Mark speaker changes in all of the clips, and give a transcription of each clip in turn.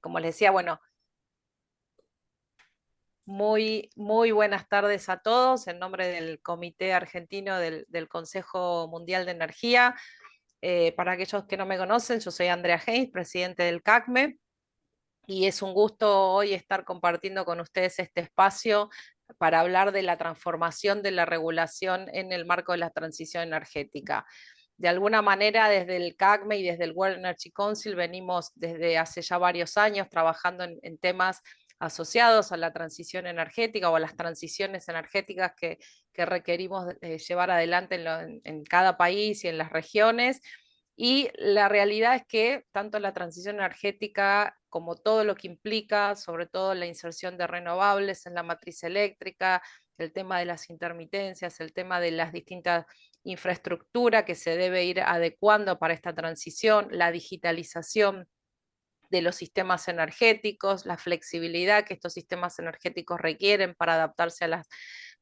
Speaker 1: Como les decía, bueno, muy buenas tardes a todos en nombre del Comité Argentino del Consejo Mundial de Energía. Para aquellos que no me conocen, yo soy Andrea Haynes, presidente del CACME, y es un gusto hoy estar compartiendo con ustedes este espacio para hablar de la transformación de la regulación en el marco de la transición energética. De alguna manera, desde el CACME y desde el World Energy Council venimos desde hace ya varios años trabajando en temas asociados a la transición energética o a las transiciones energéticas que requerimos llevar adelante en cada país y en las regiones. Y la realidad es que tanto la transición energética como todo lo que implica, sobre todo la inserción de renovables en la matriz eléctrica, el tema de las intermitencias, el tema de las distintas infraestructuras que se debe ir adecuando para esta transición, la digitalización de los sistemas energéticos, la flexibilidad que estos sistemas energéticos requieren para adaptarse a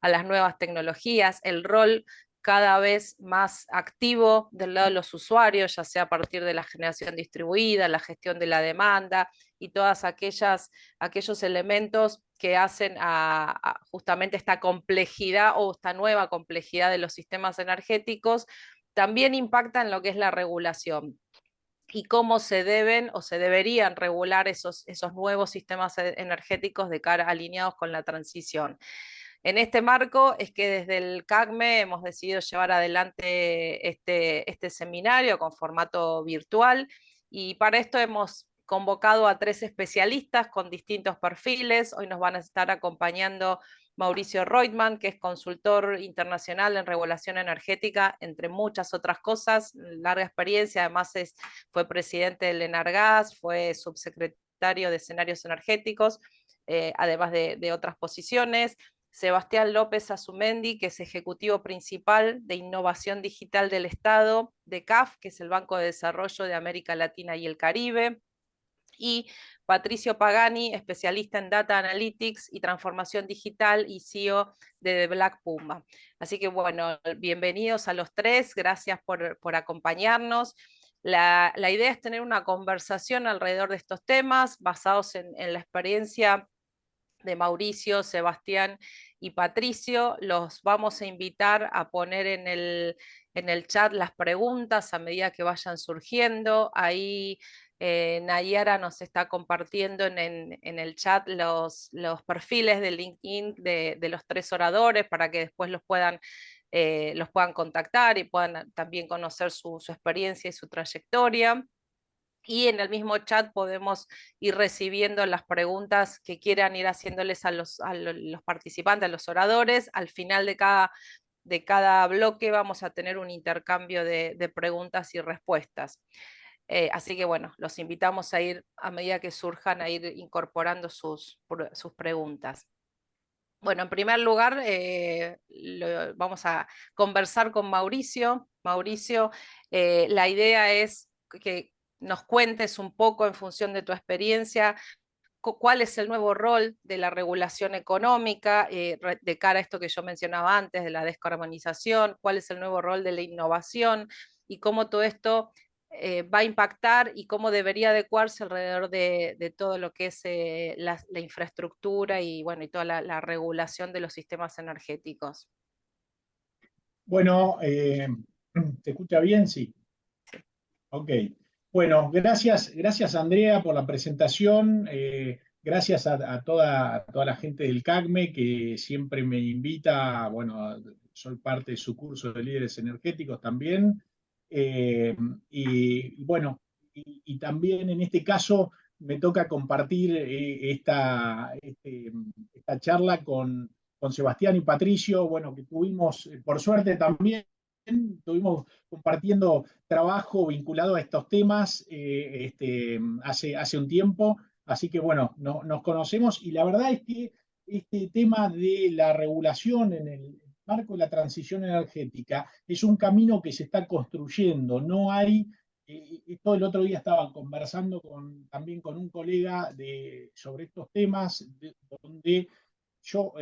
Speaker 1: las nuevas tecnologías, el rol cada vez más activo del lado de los usuarios, ya sea a partir de la generación distribuida, la gestión de la demanda y todas aquellos elementos que hacen a justamente esta complejidad o esta nueva complejidad de los sistemas energéticos, también impacta en lo que es la regulación y cómo se deben o se deberían regular esos nuevos sistemas energéticos de cara alineados con la transición. En este marco es que desde el CACME hemos decidido llevar adelante este seminario con formato virtual, y para esto hemos convocado a 3 especialistas con distintos perfiles. Hoy nos van a estar acompañando Mauricio Reutemann, que es consultor internacional en regulación energética, entre muchas otras cosas, larga experiencia, además fue presidente del Enargas, fue subsecretario de escenarios energéticos, además de otras posiciones. Sebastián López Azumendi, que es ejecutivo principal de innovación digital del Estado de CAF, que es el Banco de Desarrollo de América Latina y el Caribe, y Patricio Pagani, especialista en Data Analytics y Transformación Digital y CEO de The Black Puma. Así que bueno, bienvenidos a los 3, gracias por acompañarnos. La idea es tener una conversación alrededor de estos temas basados en la experiencia de Mauricio, Sebastián y Patricio. Los vamos a invitar a poner en el chat las preguntas a medida que vayan surgiendo. Ahí Nayara nos está compartiendo en el chat los perfiles de LinkedIn de los 3 oradores para que después los puedan contactar y puedan también conocer su experiencia y su trayectoria. Y en el mismo chat podemos ir recibiendo las preguntas que quieran ir haciéndoles los participantes, a los oradores. Al final de cada bloque vamos a tener un intercambio de preguntas y respuestas. Así que bueno, los invitamos a ir, a medida que surjan, a ir incorporando sus preguntas. Bueno, en primer lugar, vamos a conversar con Mauricio. Mauricio, la idea es que nos cuentes un poco en función de tu experiencia cuál es el nuevo rol de la regulación económica de cara a esto que yo mencionaba antes, de la descarbonización, cuál es el nuevo rol de la innovación y cómo todo esto va a impactar y cómo debería adecuarse alrededor de todo lo que es la infraestructura y, bueno, y toda la regulación de los sistemas energéticos.
Speaker 2: Bueno, ¿se escucha bien? Sí. Ok. Bueno, gracias Andrea por la presentación. Gracias a toda la gente del CACME que siempre me invita. Bueno, soy parte de su curso de líderes energéticos también. Eh, y bueno, y también en este caso me toca compartir esta charla con Sebastián y Patricio, bueno, que tuvimos, por suerte también, estuvimos compartiendo trabajo vinculado a estos temas hace un tiempo, así que bueno, nos conocemos y la verdad es que este tema de la regulación en el marco de la transición energética es un camino que se está construyendo, no hay, todo el otro día estaba conversando también con un colega sobre estos temas, donde yo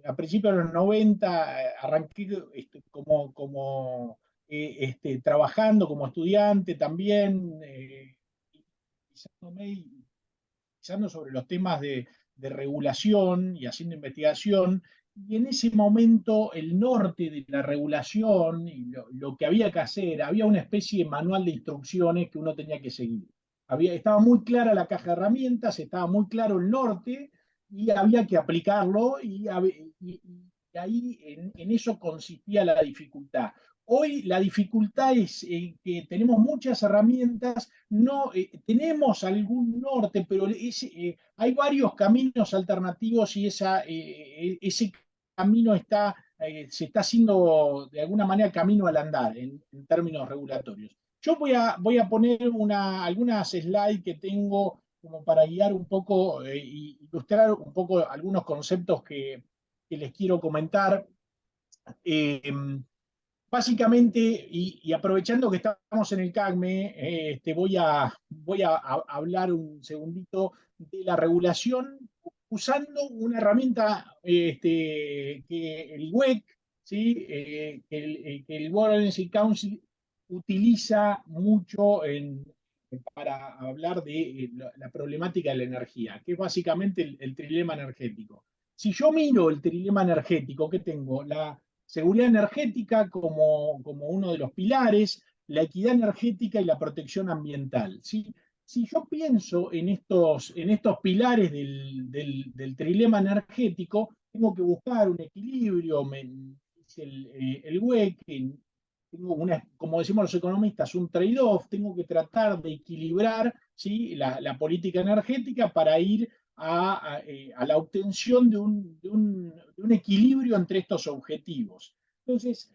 Speaker 2: a principios de los 90 arranqué trabajando como estudiante también, especializándome y pensando sobre los temas de regulación y haciendo investigación, y en ese momento el norte de la regulación y lo que había que hacer, había una especie de manual de instrucciones que uno tenía que seguir. Estaba muy clara la caja de herramientas, estaba muy claro el norte y había que aplicarlo y ahí en eso consistía la dificultad. Hoy la dificultad es que tenemos muchas herramientas, no tenemos algún norte, pero hay varios caminos alternativos y ese camino se está haciendo de alguna manera camino al andar en términos regulatorios. Yo voy a poner algunas slides que tengo como para guiar un poco e ilustrar un poco algunos conceptos que les quiero comentar. Eh, Básicamente, y aprovechando que estamos en el CACME, voy a hablar un segundito de la regulación usando una herramienta que el WEC, ¿sí? Que el World Energy Council utiliza mucho para hablar de la problemática de la energía, que es básicamente el trilema energético. Si yo miro el trilema energético que tengo, la seguridad energética como uno de los pilares, la equidad energética y la protección ambiental. ¿Sí? Si yo pienso en estos pilares del trilema energético, tengo que buscar un equilibrio, dice el WEC, tengo como decimos los economistas, un trade-off, tengo que tratar de equilibrar, ¿sí? la política energética para ir a la obtención de un equilibrio entre estos objetivos. Entonces,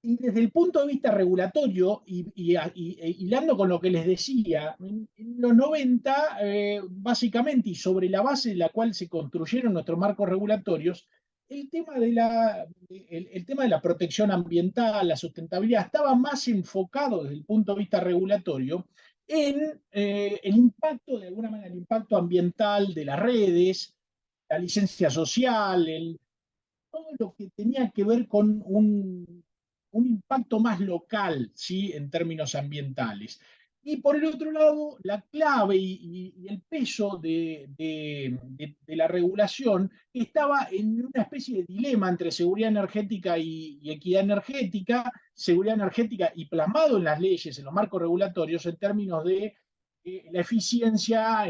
Speaker 2: y desde el punto de vista regulatorio, hilando con lo que les decía, en los 90, básicamente, y sobre la base de la cual se construyeron nuestros marcos regulatorios, el tema de la protección ambiental, la sustentabilidad, estaba más enfocado desde el punto de vista regulatorio en el impacto, de alguna manera, el impacto ambiental de las redes, la licencia social, todo lo que tenía que ver con un impacto más local, ¿sí? En términos ambientales. Y por el otro lado, la clave y el peso de la regulación estaba en una especie de dilema entre seguridad energética y equidad energética, seguridad energética y plasmado en las leyes, en los marcos regulatorios, en términos de la eficiencia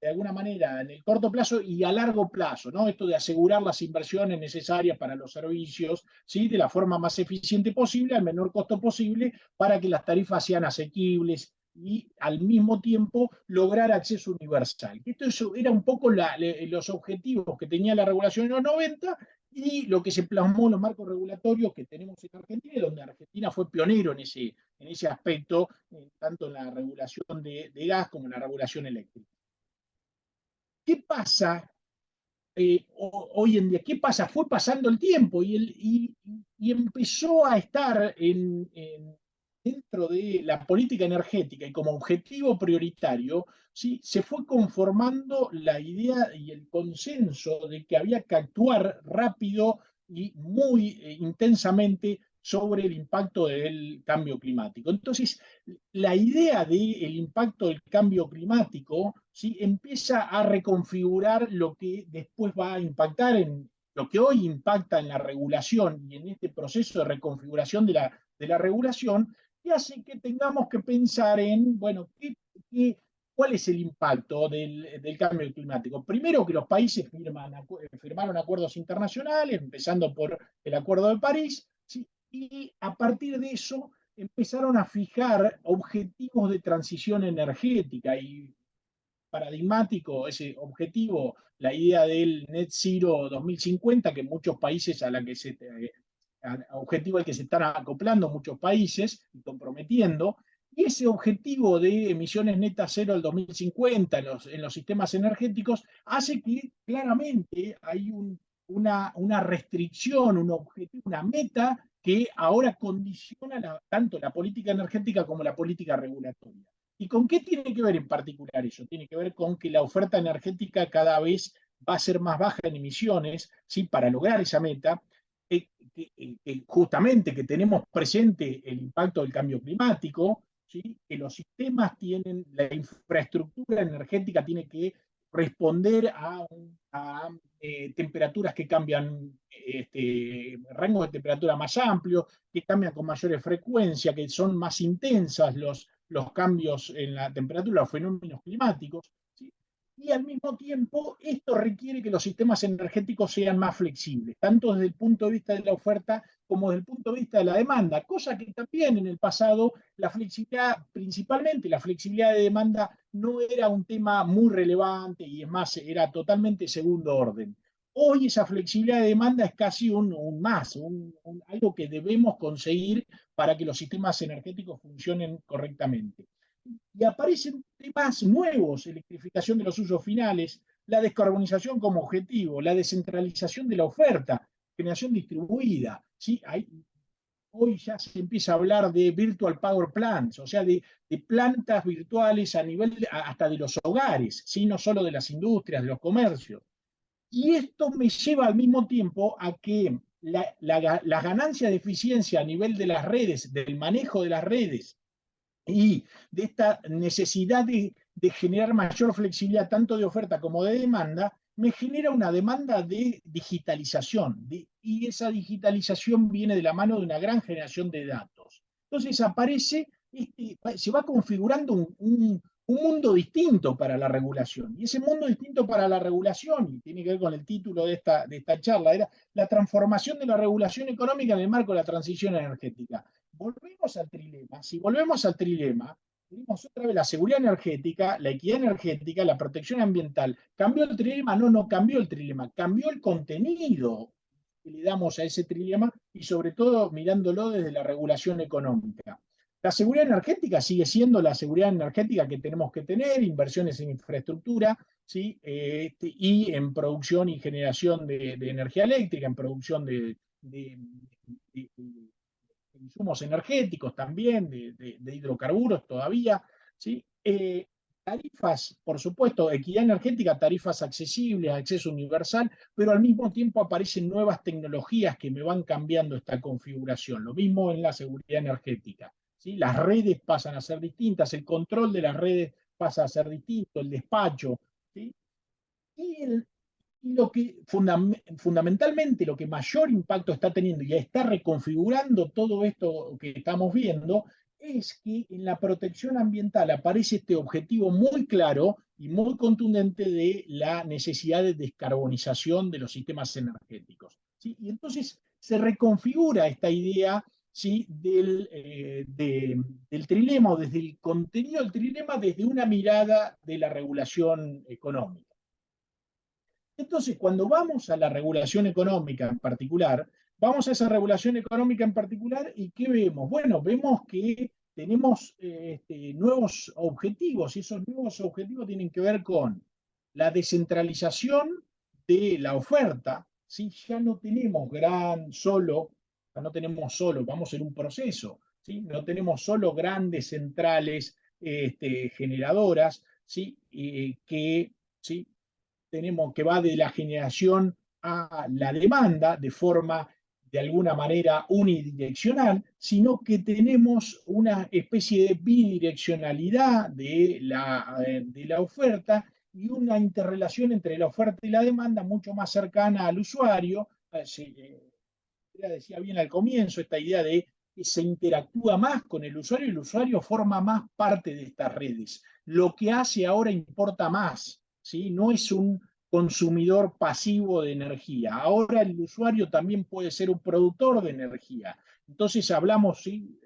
Speaker 2: de alguna manera en el corto plazo y a largo plazo, ¿no? Esto de asegurar las inversiones necesarias para los servicios, ¿sí? De la forma más eficiente posible, al menor costo posible, para que las tarifas sean asequibles y al mismo tiempo lograr acceso universal. Esto era un poco los objetivos que tenía la regulación en los 90 y lo que se plasmó en los marcos regulatorios que tenemos en Argentina, donde Argentina fue pionero en ese aspecto, tanto en la regulación de gas como en la regulación eléctrica. ¿Qué pasa hoy en día? ¿Qué pasa? Fue pasando el tiempo y empezó a estar dentro de la política energética y como objetivo prioritario, ¿sí? Se fue conformando la idea y el consenso de que había que actuar rápido y muy intensamente sobre el impacto del cambio climático. Entonces, la idea del impacto del cambio climático, ¿sí? Empieza a reconfigurar lo que después va a impactar en lo que hoy impacta en la regulación y en este proceso de reconfiguración de la regulación, y hace que tengamos que pensar en, bueno, ¿cuál es el impacto del cambio climático? Primero, que los países firmaron acuerdos internacionales, empezando por el Acuerdo de París, ¿sí? Y a partir de eso empezaron a fijar objetivos de transición energética y paradigmático ese objetivo, la idea del net zero 2050, que muchos países objetivo al que se están acoplando muchos países y comprometiendo, y ese objetivo de emisiones netas cero al 2050 en los sistemas energéticos hace que claramente hay una restricción, un objetivo, una meta que ahora condiciona tanto la política energética como la política regulatoria. ¿Y con qué tiene que ver en particular eso? Tiene que ver con que la oferta energética cada vez va a ser más baja en emisiones, ¿sí? Para lograr esa meta, justamente que tenemos presente el impacto del cambio climático, ¿sí? Que los sistemas tienen, la infraestructura energética tiene que responder a temperaturas que cambian, rangos de temperatura más amplios, que cambian con mayores frecuencia, que son más intensas los cambios en la temperatura, los fenómenos climáticos, ¿sí? Y al mismo tiempo esto requiere que los sistemas energéticos sean más flexibles, tanto desde el punto de vista de la oferta como desde el punto de vista de la demanda, cosa que también en el pasado la flexibilidad, principalmente la flexibilidad de demanda, no era un tema muy relevante y es más, era totalmente segundo orden. Hoy esa flexibilidad de demanda es casi algo que debemos conseguir para que los sistemas energéticos funcionen correctamente. Y aparecen temas nuevos, electrificación de los usos finales, la descarbonización como objetivo, la descentralización de la oferta, generación distribuida. ¿Sí? Hoy ya se empieza a hablar de virtual power plants, o sea, de plantas virtuales a nivel hasta de los hogares, ¿sí? No solo de las industrias, de los comercios. Y esto me lleva al mismo tiempo a que las ganancias de eficiencia a nivel de las redes, del manejo de las redes, y de esta necesidad de generar mayor flexibilidad tanto de oferta como de demanda, me genera una demanda de digitalización. Y esa digitalización viene de la mano de una gran generación de datos. Entonces aparece, se va configurando un mundo distinto para la regulación. Y ese mundo distinto para la regulación, y tiene que ver con el título de esta charla, era la transformación de la regulación económica en el marco de la transición energética. Volvemos al trilema. Si volvemos al trilema, tenemos otra vez la seguridad energética, la equidad energética, la protección ambiental. ¿Cambió el trilema? No, no cambió el trilema, cambió el contenido que le damos a ese trilema y sobre todo mirándolo desde la regulación económica. La seguridad energética sigue siendo la seguridad energética que tenemos que tener, inversiones en infraestructura, ¿sí? Y en producción y generación de energía eléctrica, en producción de insumos energéticos también, de hidrocarburos todavía, ¿sí? Tarifas, por supuesto, equidad energética, tarifas accesibles, acceso universal, pero al mismo tiempo aparecen nuevas tecnologías que me van cambiando esta configuración. Lo mismo en la seguridad energética, ¿sí? Las redes pasan a ser distintas, el control de las redes pasa a ser distinto, el despacho, ¿sí? Y fundamentalmente lo que mayor impacto está teniendo y está reconfigurando todo esto que estamos viendo es que en la protección ambiental aparece este objetivo muy claro y muy contundente de la necesidad de descarbonización de los sistemas energéticos, ¿sí? Y entonces se reconfigura esta idea, ¿sí? Del trilema, o desde el contenido del trilema, desde una mirada de la regulación económica. Entonces, cuando vamos a la regulación económica en particular, vamos a esa regulación económica en particular y ¿qué vemos? Bueno, vemos que tenemos nuevos objetivos y esos nuevos objetivos tienen que ver con la descentralización de la oferta, ¿sí? Ya no tenemos vamos en un proceso, ¿sí? No tenemos solo grandes centrales generadoras, ¿sí? ¿Sí? Que va de la generación a la demanda de forma de alguna manera unidireccional, sino que tenemos una especie de bidireccionalidad de la oferta y una interrelación entre la oferta y la demanda mucho más cercana al usuario. Decía bien al comienzo esta idea de que se interactúa más con el usuario y el usuario forma más parte de estas redes. Lo que hace ahora importa más, ¿sí? No es un consumidor pasivo de energía. Ahora el usuario también puede ser un productor de energía. Entonces hablamos, ¿sí?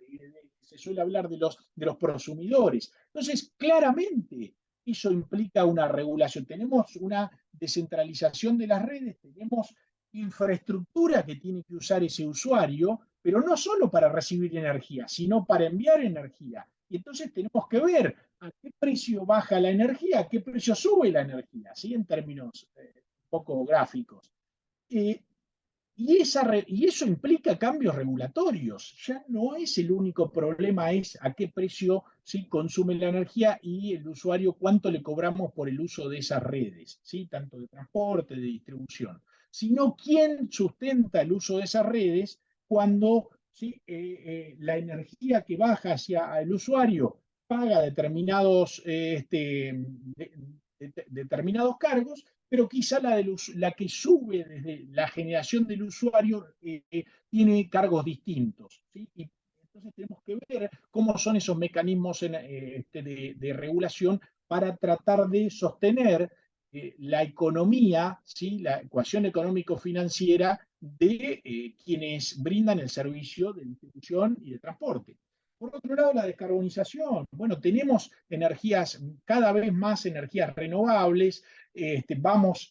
Speaker 2: Se suele hablar de los prosumidores. Entonces, claramente, eso implica una regulación. Tenemos una descentralización de las redes, tenemos infraestructura que tiene que usar ese usuario, pero no solo para recibir energía, sino para enviar energía. Y entonces tenemos que ver a qué precio baja la energía, a qué precio sube la energía, ¿sí? En términos un poco gráficos. Eh, y eso implica cambios regulatorios. Ya no es el único problema, es a qué precio, ¿sí? Consume la energía y el usuario cuánto le cobramos por el uso de esas redes, ¿sí? Tanto de transporte, de distribución, sino quién sustenta el uso de esas redes cuando ¿sí? La energía que baja hacia el usuario paga determinados cargos, pero quizá la que sube desde la generación del usuario tiene cargos distintos, ¿sí? Y entonces tenemos que ver cómo son esos mecanismos de regulación para tratar de sostener la economía, ¿sí? La ecuación económico-financiera de quienes brindan el servicio de distribución y de transporte. Por otro lado, la descarbonización. Bueno, tenemos energías, cada vez más energías renovables, tenemos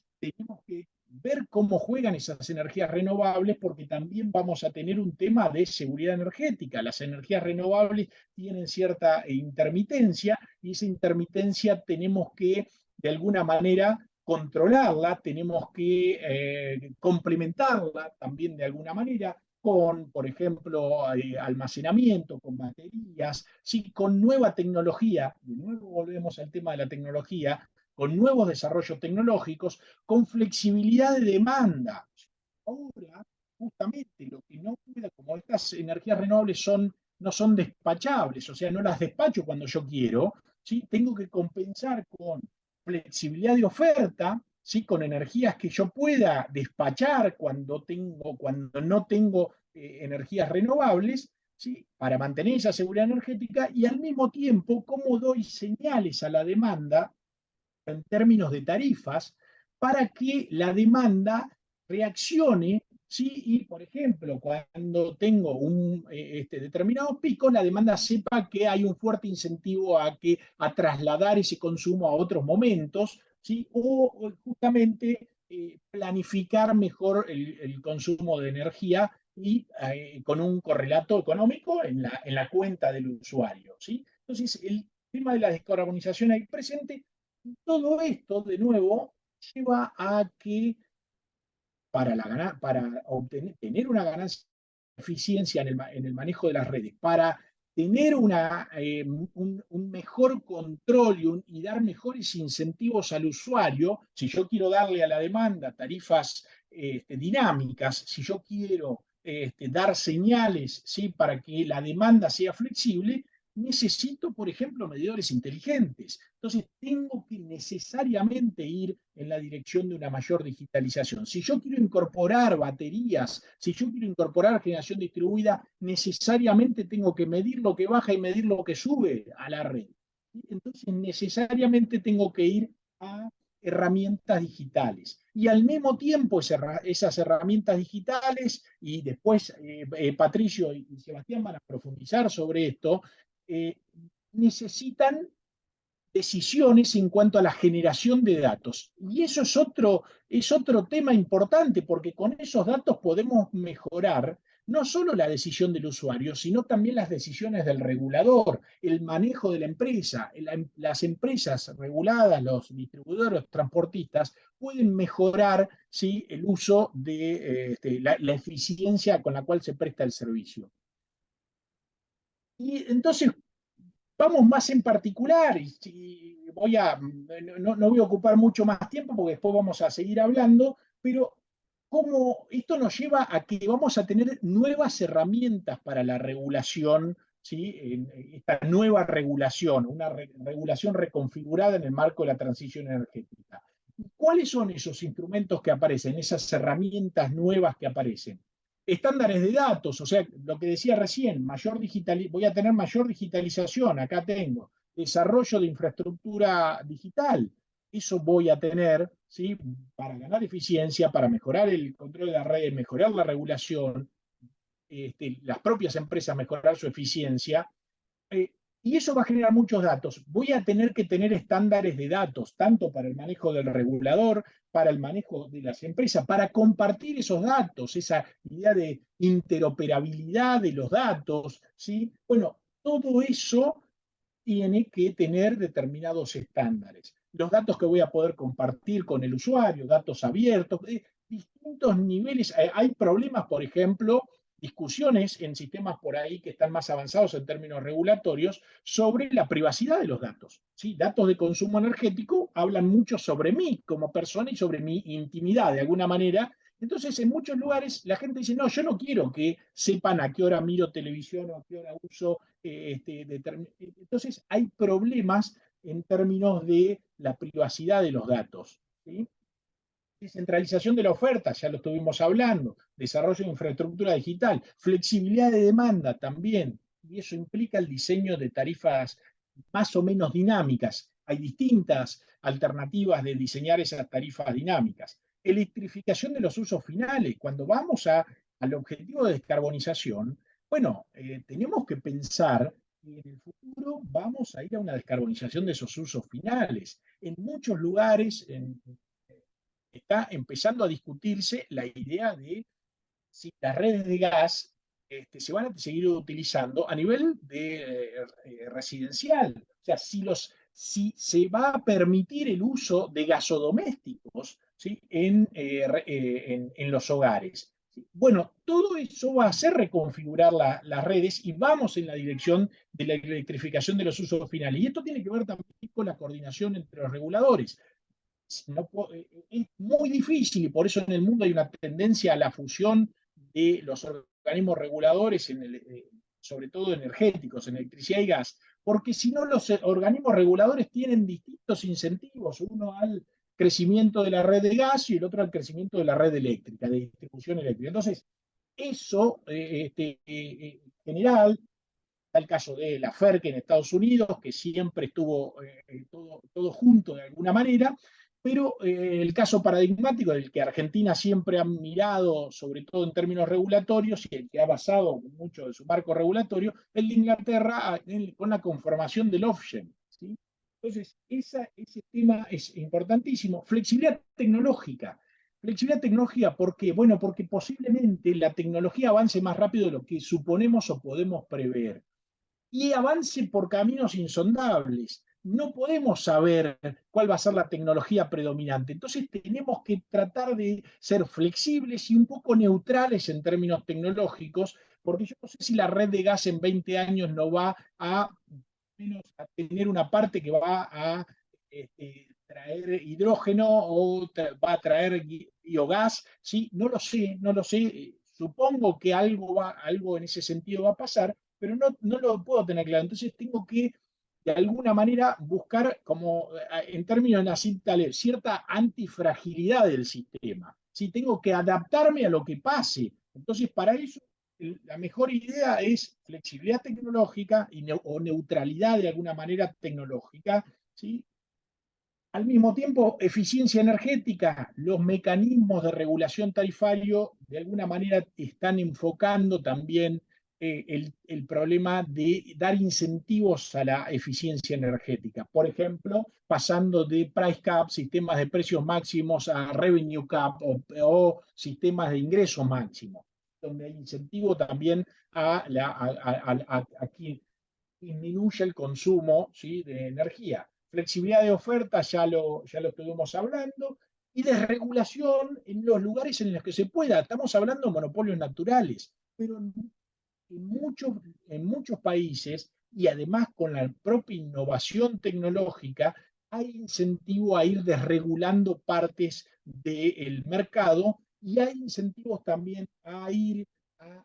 Speaker 2: que ver cómo juegan esas energías renovables porque también vamos a tener un tema de seguridad energética. Las energías renovables tienen cierta intermitencia y esa intermitencia tenemos que, de alguna manera, controlarla, tenemos que complementarla también de alguna manera con, por ejemplo, almacenamiento, con baterías, ¿sí? Con nueva tecnología, de nuevo volvemos al tema de la tecnología, con nuevos desarrollos tecnológicos, con flexibilidad de demanda. Ahora, justamente lo que no pueda, como estas energías renovables no son despachables, o sea, no las despacho cuando yo quiero, ¿sí? Tengo que compensar con flexibilidad de oferta, ¿sí? Con energías que yo pueda despachar cuando no tengo energías renovables, ¿sí? Para mantener esa seguridad energética y al mismo tiempo cómo doy señales a la demanda en términos de tarifas para que la demanda reaccione, ¿sí? Y, por ejemplo, cuando tengo un determinado pico, la demanda sepa que hay un fuerte incentivo a trasladar ese consumo a otros momentos, ¿sí? O justamente planificar mejor el consumo de energía y con un correlato económico en la cuenta del usuario, ¿sí? Entonces, el tema de la descarbonización ahí presente, todo esto, de nuevo, lleva a que para tener una ganancia de eficiencia en el manejo de las redes, para tener un mejor control y dar mejores incentivos al usuario, si yo quiero darle a la demanda tarifas dinámicas, si yo quiero dar señales, ¿sí? Para que la demanda sea flexible, necesito, por ejemplo, medidores inteligentes. Entonces, tengo que necesariamente ir en la dirección de una mayor digitalización. Si yo quiero incorporar baterías, si yo quiero incorporar generación distribuida, necesariamente tengo que medir lo que baja y medir lo que sube a la red. Entonces, necesariamente tengo que ir a herramientas digitales. Y al mismo tiempo esas herramientas digitales, y después Patricio y Sebastián van a profundizar sobre esto, eh, necesitan decisiones en cuanto a la generación de datos. Y eso es otro tema importante, porque con esos datos podemos mejorar no solo la decisión del usuario, sino también las decisiones del regulador, el manejo de la empresa. Las empresas reguladas, los distribuidores, los transportistas, pueden mejorar, ¿sí? El uso de la eficiencia con la cual se presta el servicio. Y entonces, vamos más en particular, y no voy a ocupar mucho más tiempo porque después vamos a seguir hablando, pero cómo esto nos lleva a que vamos a tener nuevas herramientas para la regulación, ¿sí? Esta nueva regulación, una regulación reconfigurada en el marco de la transición energética. ¿Cuáles son esos instrumentos que aparecen, esas herramientas nuevas que aparecen? Estándares de datos, o sea, lo que decía recién, voy a tener mayor digitalización, acá tengo desarrollo de infraestructura digital, eso voy a tener, ¿sí? Para ganar eficiencia, para mejorar el control de la red, mejorar la regulación, las propias empresas mejorar su eficiencia, eh, y eso va a generar muchos datos. Voy a tener que tener estándares de datos, tanto para el manejo del regulador, para el manejo de las empresas, para compartir esos datos, esa idea de interoperabilidad de los datos, ¿sí? Bueno, todo eso tiene que tener determinados estándares. Los datos que voy a poder compartir con el usuario, datos abiertos, distintos niveles. Hay problemas, por ejemplo, discusiones en sistemas por ahí que están más avanzados en términos regulatorios sobre la privacidad de los datos. ¿Sí? Datos de consumo energético hablan mucho sobre mí como persona y sobre mi intimidad, de alguna manera. Entonces, en muchos lugares la gente dice, no, yo no quiero que sepan a qué hora miro televisión o a qué hora uso. Entonces, hay problemas en términos de la privacidad de los datos. ¿Sí? Descentralización de la oferta, ya lo estuvimos hablando, desarrollo de infraestructura digital, flexibilidad de demanda también, y eso implica el diseño de tarifas más o menos dinámicas. Hay distintas alternativas de diseñar esas tarifas dinámicas. Electrificación de los usos finales. Cuando vamos al objetivo de descarbonización, bueno, tenemos que pensar que en el futuro vamos a ir a una descarbonización de esos usos finales. En muchos lugares, está empezando a discutirse la idea de si las redes de gas se van a seguir utilizando a nivel residencial. O sea, si se va a permitir el uso de gasodomésticos, ¿sí? En los hogares. Bueno, todo eso va a hacer reconfigurar las redes y vamos en la dirección de la electrificación de los usos finales. Y esto tiene que ver también con la coordinación entre los reguladores. No, es muy difícil y por eso en el mundo hay una tendencia a la fusión de los organismos reguladores, sobre todo energéticos, en electricidad y gas, porque si no los organismos reguladores tienen distintos incentivos, uno al crecimiento de la red de gas y el otro al crecimiento de la red eléctrica, de distribución eléctrica. Entonces, eso en general, está el caso de la FERC en Estados Unidos, que siempre estuvo todo junto de alguna manera, pero el caso paradigmático del que Argentina siempre ha mirado, sobre todo en términos regulatorios, y el que ha basado mucho de su marco regulatorio, el de Inglaterra con la conformación del Ofgem. ¿Sí? Entonces, ese tema es importantísimo. Flexibilidad tecnológica. Flexibilidad tecnológica, ¿por qué? Bueno, porque posiblemente la tecnología avance más rápido de lo que suponemos o podemos prever y avance por caminos insondables. No podemos saber cuál va a ser la tecnología predominante. Entonces tenemos que tratar de ser flexibles y un poco neutrales en términos tecnológicos, porque yo no sé si la red de gas en 20 años no va a, a tener una parte que va a traer hidrógeno o va a traer biogás, ¿sí? No lo sé, no lo sé. Supongo que algo en ese sentido va a pasar, pero no lo puedo tener claro. Entonces tengo que, de alguna manera, buscar, como en términos así, cierta antifragilidad del sistema. ¿Sí? Tengo que adaptarme a lo que pase. Entonces, para eso, la mejor idea es flexibilidad tecnológica o neutralidad de alguna manera tecnológica, ¿sí? Al mismo tiempo, eficiencia energética, los mecanismos de regulación tarifario de alguna manera están enfocando también el problema de dar incentivos a la eficiencia energética. Por ejemplo, pasando de price cap, sistemas de precios máximos, a revenue cap o sistemas de ingresos máximos, donde hay incentivo también a quien disminuye el consumo, ¿sí? De energía. Flexibilidad de oferta, ya lo estuvimos hablando, y desregulación en los lugares en los que se pueda. Estamos hablando de monopolios naturales, pero en muchos países, y además con la propia innovación tecnológica, hay incentivo a ir desregulando partes del mercado y hay incentivos también a ir a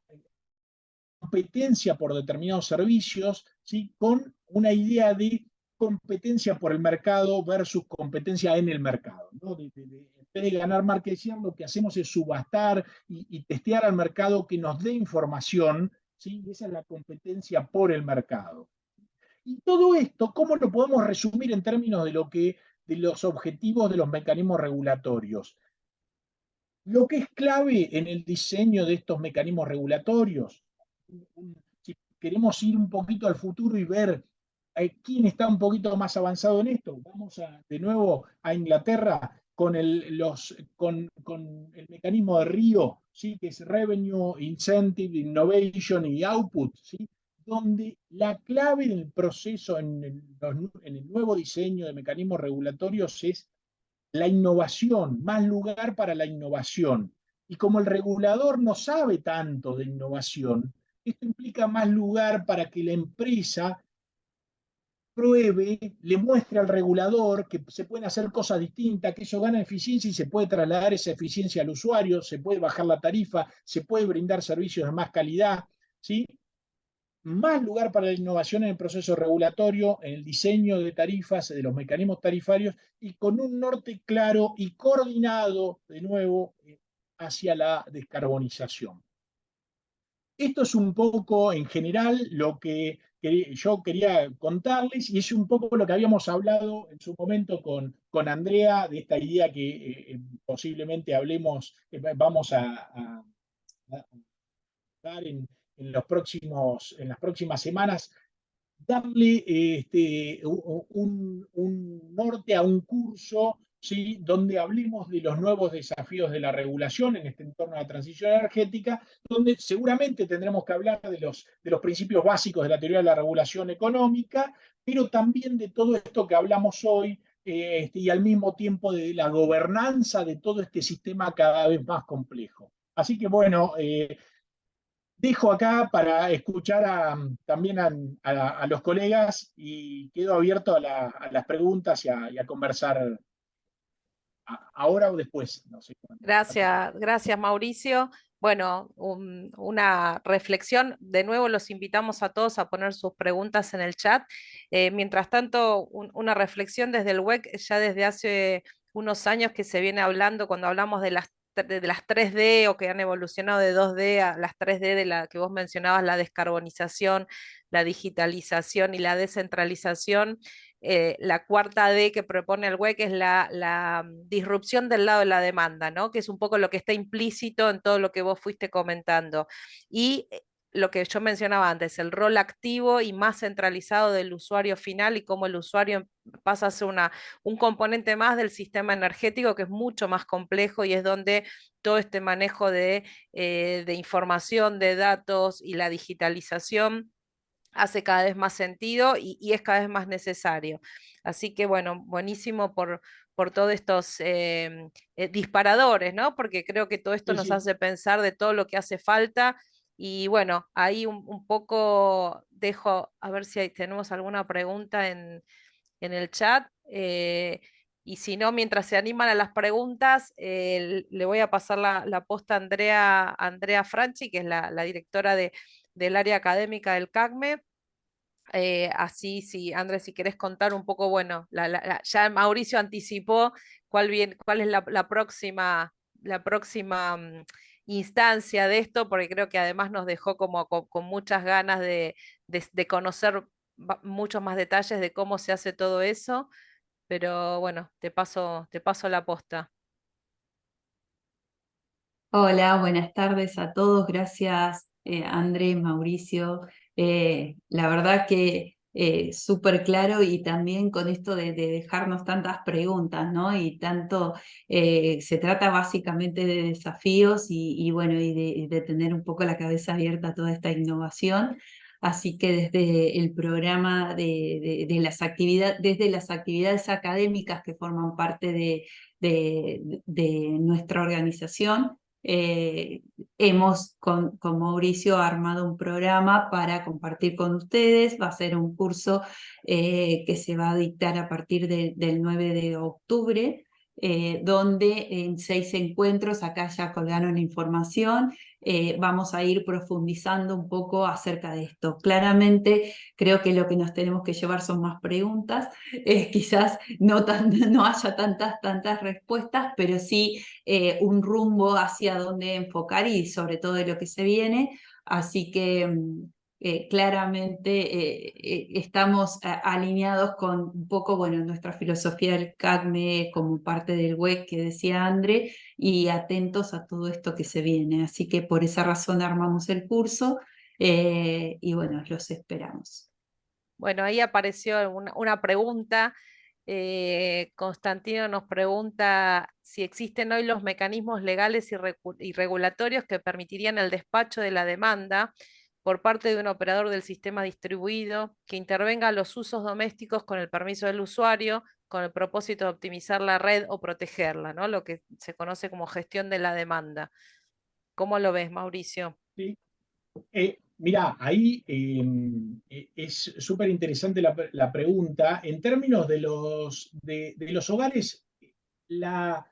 Speaker 2: competencia por determinados servicios, ¿sí? Con una idea de competencia por el mercado versus competencia en el mercado. ¿No? En vez de ganar market share, lo que hacemos es subastar y testear al mercado que nos dé información, ¿sí? Y esa es la competencia por el mercado. Y todo esto, ¿cómo lo podemos resumir en términos de los objetivos de los mecanismos regulatorios? Lo que es clave en el diseño de estos mecanismos regulatorios, si queremos ir un poquito al futuro y ver quién está un poquito más avanzado en esto, vamos de nuevo a Inglaterra con el mecanismo de Río, ¿sí? Que es Revenue, Incentive, Innovation y Output, ¿sí? Donde la clave del proceso en el nuevo diseño de mecanismos regulatorios es la innovación, más lugar para la innovación. Y como el regulador no sabe tanto de innovación, esto implica más lugar para que la empresa pruebe, le muestre al regulador que se pueden hacer cosas distintas, que eso gana eficiencia y se puede trasladar esa eficiencia al usuario, se puede bajar la tarifa, se puede brindar servicios de más calidad, ¿sí? Más lugar para la innovación en el proceso regulatorio, en el diseño de tarifas, de los mecanismos tarifarios, y con un norte claro y coordinado, de nuevo, hacia la descarbonización. Esto es un poco, en general, lo que yo quería contarles y es un poco lo que habíamos hablado en su momento con Andrea, de esta idea que posiblemente hablemos, vamos a dar en las próximas semanas, darle un norte a un curso, ¿sí? Donde hablemos de los nuevos desafíos de la regulación en este entorno de la transición energética, donde seguramente tendremos que hablar de los principios básicos de la teoría de la regulación económica, pero también de todo esto que hablamos hoy, y al mismo tiempo de la gobernanza de todo este sistema cada vez más complejo. Así que bueno, dejo acá para escuchar también a los colegas y quedo abierto a las preguntas y a conversar ahora o después. No sé cuándo.
Speaker 1: Gracias, gracias Mauricio. Bueno, una reflexión. De nuevo los invitamos a todos a poner sus preguntas en el chat. Mientras tanto, una reflexión desde el WEC, ya desde hace unos años que se viene hablando, cuando hablamos de las 3D o que han evolucionado de 2D a las 3D de la que vos mencionabas, la descarbonización, la digitalización y la descentralización. La cuarta D que propone el WEC es la disrupción del lado de la demanda, ¿no? Que es un poco lo que está implícito en todo lo que vos fuiste comentando. Y lo que yo mencionaba antes, el rol activo y más centralizado del usuario final y cómo el usuario pasa a ser un componente más del sistema energético que es mucho más complejo y es donde todo este manejo de información, de datos y la digitalización hace cada vez más sentido y es cada vez más necesario. Así que bueno, buenísimo por todos estos disparadores, ¿no? Porque creo que todo esto
Speaker 2: Sí,
Speaker 1: nos
Speaker 2: sí.
Speaker 1: hace pensar de todo lo que hace falta. Y bueno, ahí un poco dejo, a ver si tenemos alguna pregunta en el chat. Y si no, mientras se animan a las preguntas, le voy a pasar la posta a Andrea Franchi, que es la directora del área académica del CACME. Así, si Andrés, si querés contar un poco, bueno, ya Mauricio anticipó cuál es la próxima instancia de esto, porque creo que además nos dejó como con muchas ganas de conocer muchos más detalles de cómo se hace todo eso, pero bueno, te paso la posta.
Speaker 3: Hola, buenas tardes a todos. Gracias, Andrés, Mauricio. La verdad que súper claro y también con esto de dejarnos tantas preguntas, ¿no? Y tanto, se trata básicamente de desafíos y bueno, y de tener un poco la cabeza abierta a toda esta innovación. Así que desde el programa de las actividades, desde las actividades académicas que forman parte de nuestra organización, eh, hemos con Mauricio armado un programa para compartir con ustedes. Va a ser un curso que se va a dictar a partir del 9 de octubre, donde en 6 encuentros, acá ya colgaron información, vamos a ir profundizando un poco acerca de esto. Claramente creo que lo que nos tenemos que llevar son más preguntas, quizás no haya tantas respuestas, pero sí un rumbo hacia dónde enfocar y sobre todo de lo que se viene. Así que claramente estamos alineados con un poco, bueno, nuestra filosofía del CACME como parte del WEC que decía André, y atentos a todo esto que se viene. Así que por esa razón armamos el curso y bueno, los esperamos.
Speaker 1: Bueno, ahí apareció una pregunta. Constantino nos pregunta si existen hoy los mecanismos legales y regulatorios que permitirían el despacho de la demanda por parte de un operador del sistema distribuido que intervenga los usos domésticos con el permiso del usuario, con el propósito de optimizar la red o protegerla, ¿no? Lo que se conoce como gestión de la demanda. ¿Cómo lo ves, Mauricio?
Speaker 2: Sí. Mirá, ahí es súper interesante la pregunta. En términos de los hogares, la,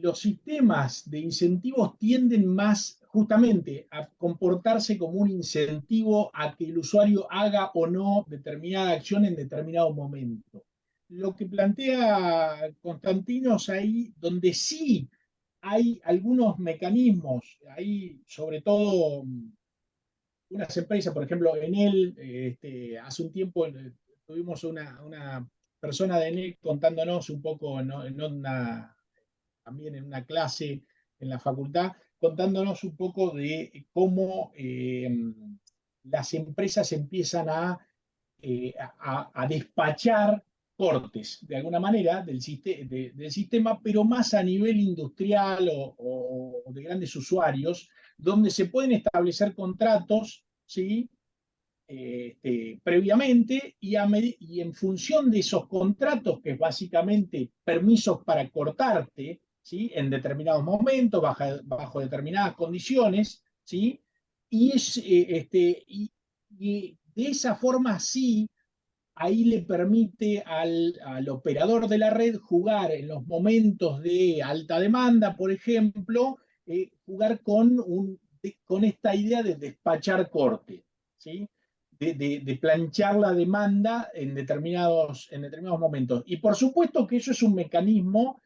Speaker 2: los sistemas de incentivos tienden más justamente a comportarse como un incentivo a que el usuario haga o no determinada acción en determinado momento. Lo que plantea Constantinos ahí, donde sí hay algunos mecanismos, ahí sobre todo unas empresas, por ejemplo, Enel, hace un tiempo tuvimos una persona de Enel contándonos un poco también en una clase en la facultad, contándonos un poco de cómo las empresas empiezan a despachar cortes, de alguna manera, del sistema, pero más a nivel industrial o de grandes usuarios, donde se pueden establecer contratos, ¿sí? Previamente y en función de esos contratos, que es básicamente permisos para cortarte, ¿sí? En determinados momentos, bajo determinadas condiciones, ¿sí? Y, y de esa forma sí, ahí le permite al operador de la red jugar en los momentos de alta demanda, por ejemplo, jugar con esta idea de despachar corte, ¿sí? De planchar la demanda en determinados momentos. Y por supuesto que eso es un mecanismo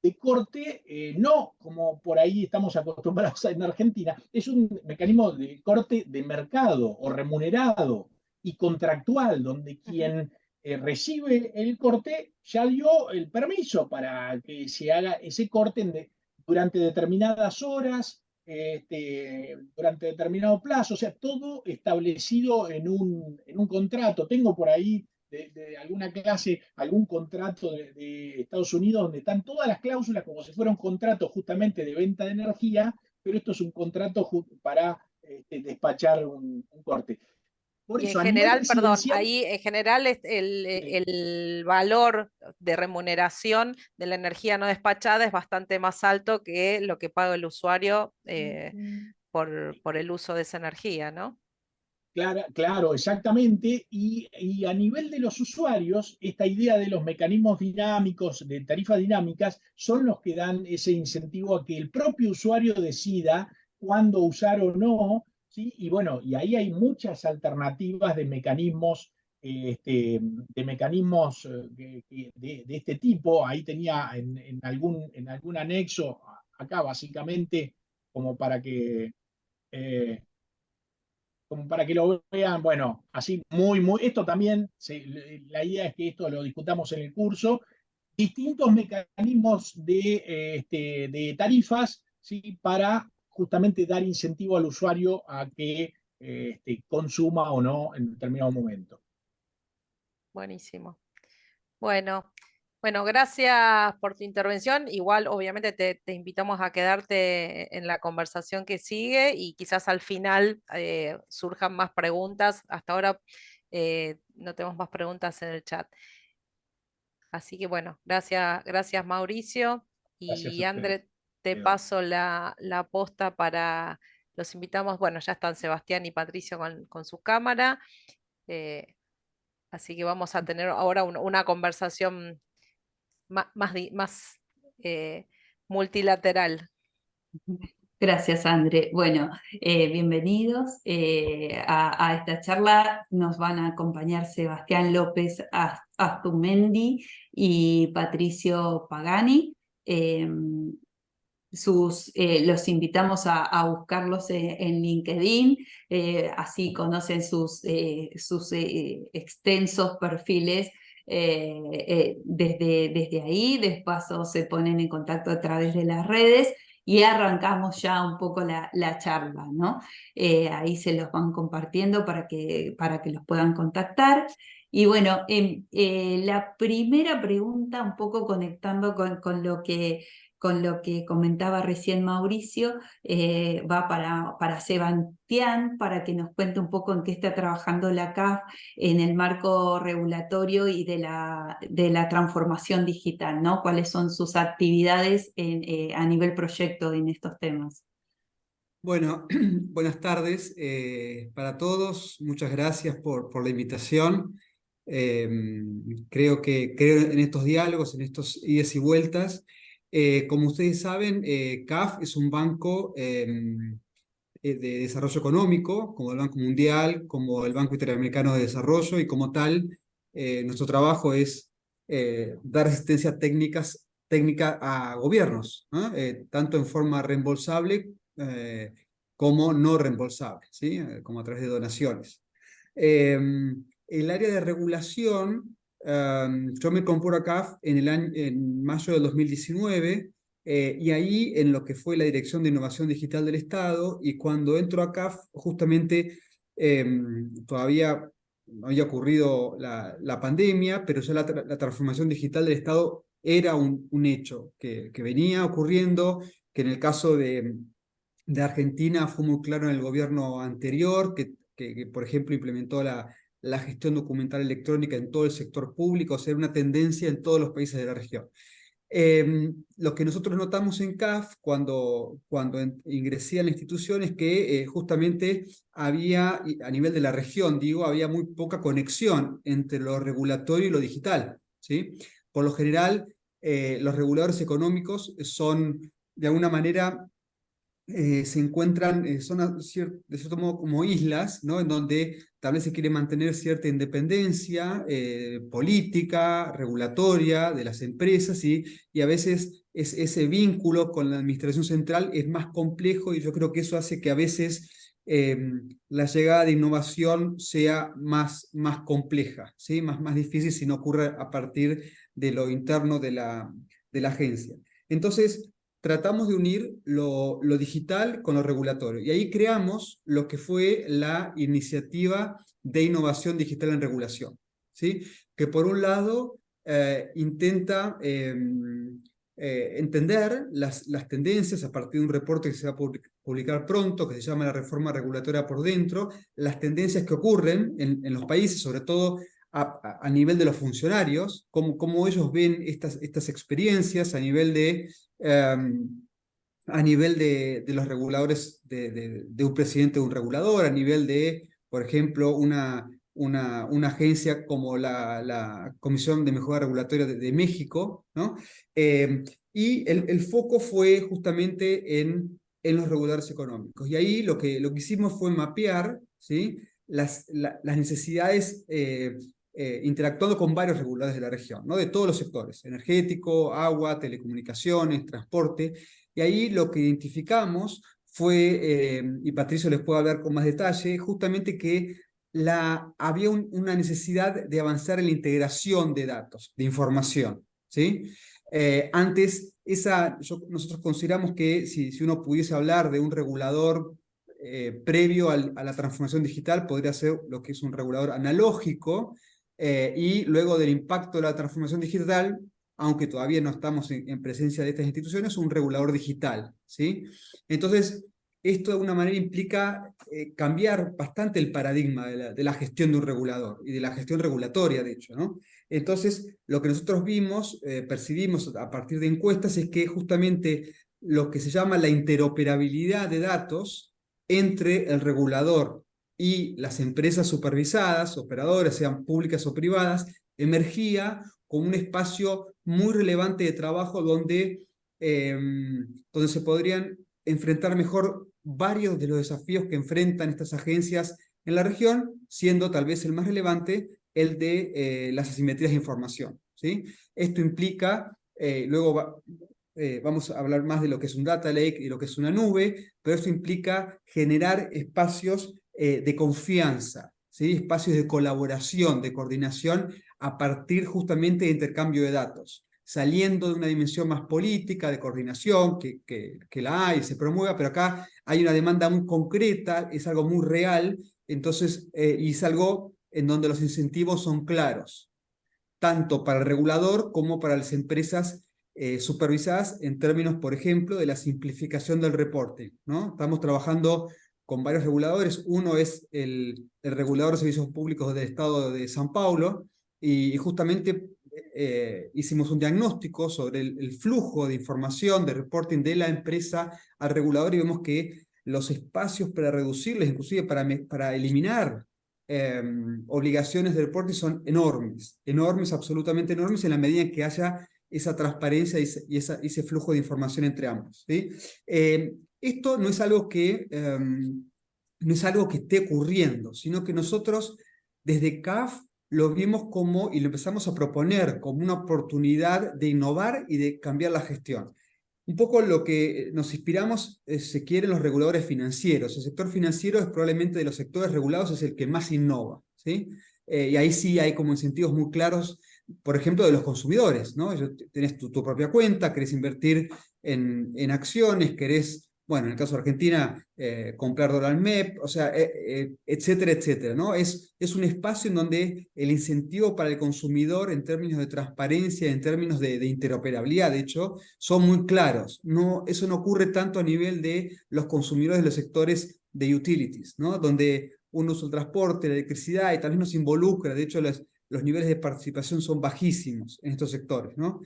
Speaker 2: de corte, no como por ahí estamos acostumbrados en Argentina, es un mecanismo de corte de mercado o remunerado y contractual, donde quien recibe el corte ya dio el permiso para que se haga ese corte durante determinadas horas, durante determinado plazo, o sea, todo establecido en un contrato. Tengo por ahí de alguna clase, algún contrato de Estados Unidos donde están todas las cláusulas como si fuera un contrato justamente de venta de energía, pero esto es un contrato para despachar un corte. Por
Speaker 1: Y en
Speaker 2: eso, a nivel
Speaker 1: general, perdón,
Speaker 2: residencial,
Speaker 1: ahí en general el valor de remuneración de la energía no despachada es bastante más alto que lo que paga el usuario por el uso de esa energía, ¿no?
Speaker 2: claro, claro, exactamente. Y a nivel de los usuarios, esta idea de los mecanismos dinámicos, de tarifas dinámicas, son los que dan ese incentivo a que el propio usuario decida cuándo usar o no, ¿sí? Y bueno, y ahí hay muchas alternativas de mecanismos de este tipo. Ahí tenía en algún anexo, acá básicamente, como para que eh, como para que lo vean, bueno, así esto también, la idea es que esto lo discutamos en el curso, distintos mecanismos de tarifas, ¿sí? Para justamente dar incentivo al usuario a que consuma o no en determinado momento.
Speaker 1: Buenísimo. Bueno, bueno, gracias por tu intervención. Igual, obviamente, te invitamos a quedarte en la conversación que sigue y quizás al final surjan más preguntas. Hasta ahora no tenemos más preguntas en el chat. Así que bueno, gracias Mauricio.
Speaker 2: Gracias
Speaker 1: Y
Speaker 2: a ustedes.
Speaker 1: André, te
Speaker 2: Quedo.
Speaker 1: paso la posta para los invitamos. Bueno, ya están Sebastián y Patricio con su cámara. eh, Así que vamos a tener ahora una conversación más eh, multilateral.
Speaker 3: Gracias, André. Bueno, bienvenidos a esta charla. Nos van a acompañar Sebastián López Astumendi y Patricio Pagani. Los invitamos a buscarlos en LinkedIn, así conocen sus extensos perfiles desde ahí. De paso se ponen en contacto a través de las redes y arrancamos ya un poco la charla, ¿no? Ahí se los van compartiendo para que los puedan contactar. Y bueno, la primera pregunta, un poco conectando con lo que comentaba recién Mauricio, va para Sebastián, para que nos cuente un poco en qué está trabajando la CAF en el marco regulatorio y de la transformación digital, ¿no? ¿Cuáles son sus actividades a nivel proyecto en estos temas?
Speaker 4: Bueno, buenas tardes para todos. Muchas gracias por la invitación. Eh, creo en estos diálogos, en estos idas y vueltas. Como ustedes saben, CAF es un banco de desarrollo económico, como el Banco Mundial, como el Banco Interamericano de Desarrollo, y como tal, nuestro trabajo es dar asistencia técnica a gobiernos, ¿no? Tanto en forma reembolsable como no reembolsable, ¿sí? Como a través de donaciones. El área de regulación, yo me incorporo a CAF en mayo del 2019, y ahí en lo que fue la Dirección de Innovación Digital del Estado, y cuando entro a CAF, justamente todavía no había ocurrido la pandemia, pero ya la transformación digital del Estado era un hecho que venía ocurriendo, que en el caso de Argentina fue muy claro en el gobierno anterior, que por ejemplo implementó la gestión documental electrónica en todo el sector público, o sea, era una tendencia en todos los países de la región. Lo que nosotros notamos en CAF cuando ingresé a la institución es que justamente había, a nivel de la región, digo, había muy poca conexión entre lo regulatorio y lo digital, ¿sí? Por lo general, los reguladores económicos son, de alguna manera, se encuentran, son de cierto modo como islas, ¿no? En donde tal vez se quiere mantener cierta independencia política, regulatoria de las empresas, y a veces ese vínculo con la administración central es más complejo, y yo creo que eso hace que a veces la llegada de innovación sea más compleja, ¿sí? Más difícil si no ocurre a partir de lo interno de la agencia. Entonces, tratamos de unir lo digital con lo regulatorio. Y ahí creamos lo que fue la iniciativa de innovación digital en regulación, ¿sí? Que por un lado intenta entender las tendencias a partir de un reporte que se va a publicar pronto, que se llama la reforma regulatoria por dentro, las tendencias que ocurren en los países, sobre todo a nivel de los funcionarios, cómo ellos ven estas experiencias a nivel de los reguladores, de un presidente de un regulador, a nivel de, por ejemplo, una agencia como la Comisión de Mejora Regulatoria de México, ¿no? Y el foco fue justamente en los reguladores económicos. Y ahí lo que hicimos fue mapear, ¿sí? las necesidades interactuando con varios reguladores de la región, ¿no? De todos los sectores: energético, agua, telecomunicaciones, transporte. Y ahí lo que identificamos fue, y Patricio les puede hablar con más detalle, justamente que había una necesidad de avanzar en la integración de datos, de información, ¿sí? Antes, nosotros consideramos que si uno pudiese hablar de un regulador previo a la transformación digital, podría ser lo que es un regulador analógico, y luego del impacto de la transformación digital, aunque todavía no estamos en presencia de estas instituciones, un regulador digital, ¿sí? Entonces, esto de alguna manera implica cambiar bastante el paradigma de la gestión de un regulador y de la gestión regulatoria, de hecho, ¿no? Entonces, lo que nosotros vimos, percibimos a partir de encuestas, es que justamente lo que se llama la interoperabilidad de datos entre el regulador y las empresas supervisadas, operadoras, sean públicas o privadas, emergía como un espacio muy relevante de trabajo donde se podrían enfrentar mejor varios de los desafíos que enfrentan estas agencias en la región, siendo tal vez el más relevante el de las asimetrías de información, ¿sí? Esto implica, luego vamos a hablar más de lo que es un data lake y lo que es una nube, pero esto implica generar espacios de confianza, ¿sí? Espacios de colaboración, de coordinación, a partir justamente de intercambio de datos, saliendo de una dimensión más política, de coordinación, que la hay, se promueva, pero acá hay una demanda muy concreta, es algo muy real, entonces, y es algo en donde los incentivos son claros, tanto para el regulador como para las empresas supervisadas, en términos, por ejemplo, de la simplificación del reporte, ¿no? Estamos trabajando con varios reguladores. Uno es el regulador de servicios públicos del Estado de São Paulo, y justamente hicimos un diagnóstico sobre el flujo de información, de reporting de la empresa al regulador, y vemos que los espacios para reducirles, inclusive para eliminar obligaciones de reporte son enormes, enormes, absolutamente enormes, en la medida en que haya esa transparencia y ese flujo de información entre ambos, ¿sí? Esto no es algo no es algo que esté ocurriendo, sino que nosotros desde CAF lo vimos como, y lo empezamos a proponer como una oportunidad de innovar y de cambiar la gestión. Un poco lo que nos inspiramos, se quiere, en los reguladores financieros. El sector financiero es probablemente de los sectores regulados es el que más innova, ¿sí? Y ahí sí hay como incentivos muy claros, por ejemplo, de los consumidores, ¿no? Tenés tu propia cuenta, querés invertir en acciones, querés, bueno, en el caso de Argentina, comprar dólar MEP, o sea, etcétera, etcétera, ¿no? Es un espacio en donde el incentivo para el consumidor en términos de transparencia, en términos de interoperabilidad, de hecho, son muy claros. No, eso no ocurre tanto a nivel de los consumidores de los sectores de utilities, ¿no? Donde uno usa el transporte, la electricidad y tal vez nos involucra, de hecho, los niveles de participación son bajísimos en estos sectores, ¿no?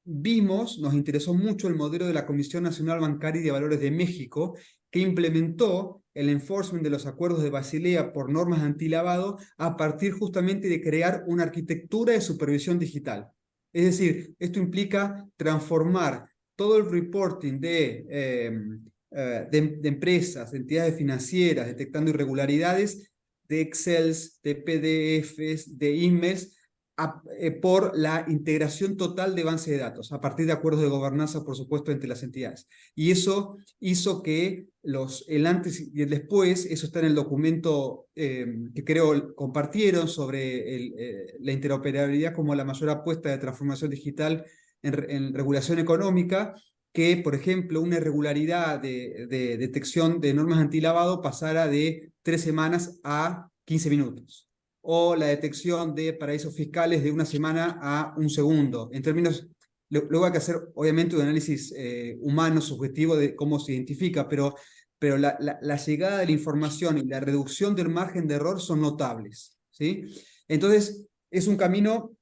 Speaker 4: Nos interesó mucho el modelo de la Comisión Nacional Bancaria y de Valores de México, que implementó el enforcement de los acuerdos de Basilea por normas antilavado a partir justamente de crear una arquitectura de supervisión digital. Es decir, esto implica transformar todo el reporting de empresas, de entidades financieras, detectando irregularidades, de Excels, de PDFs, de emails, por la integración total de base de datos, a partir de acuerdos de gobernanza, por supuesto, entre las entidades. Y eso hizo que el antes y el después, eso está en el documento que creo compartieron sobre la interoperabilidad como la mayor apuesta de transformación digital en regulación económica, que, por ejemplo, una irregularidad de detección de normas antilavado pasara de 3 semanas a 15 minutos. O la detección de paraísos fiscales de 1 semana a 1 segundo. En términos, luego hay que hacer obviamente un análisis humano, subjetivo de cómo se identifica, pero la llegada de la información y la reducción del margen de error son notables, ¿sí? Entonces, es un camino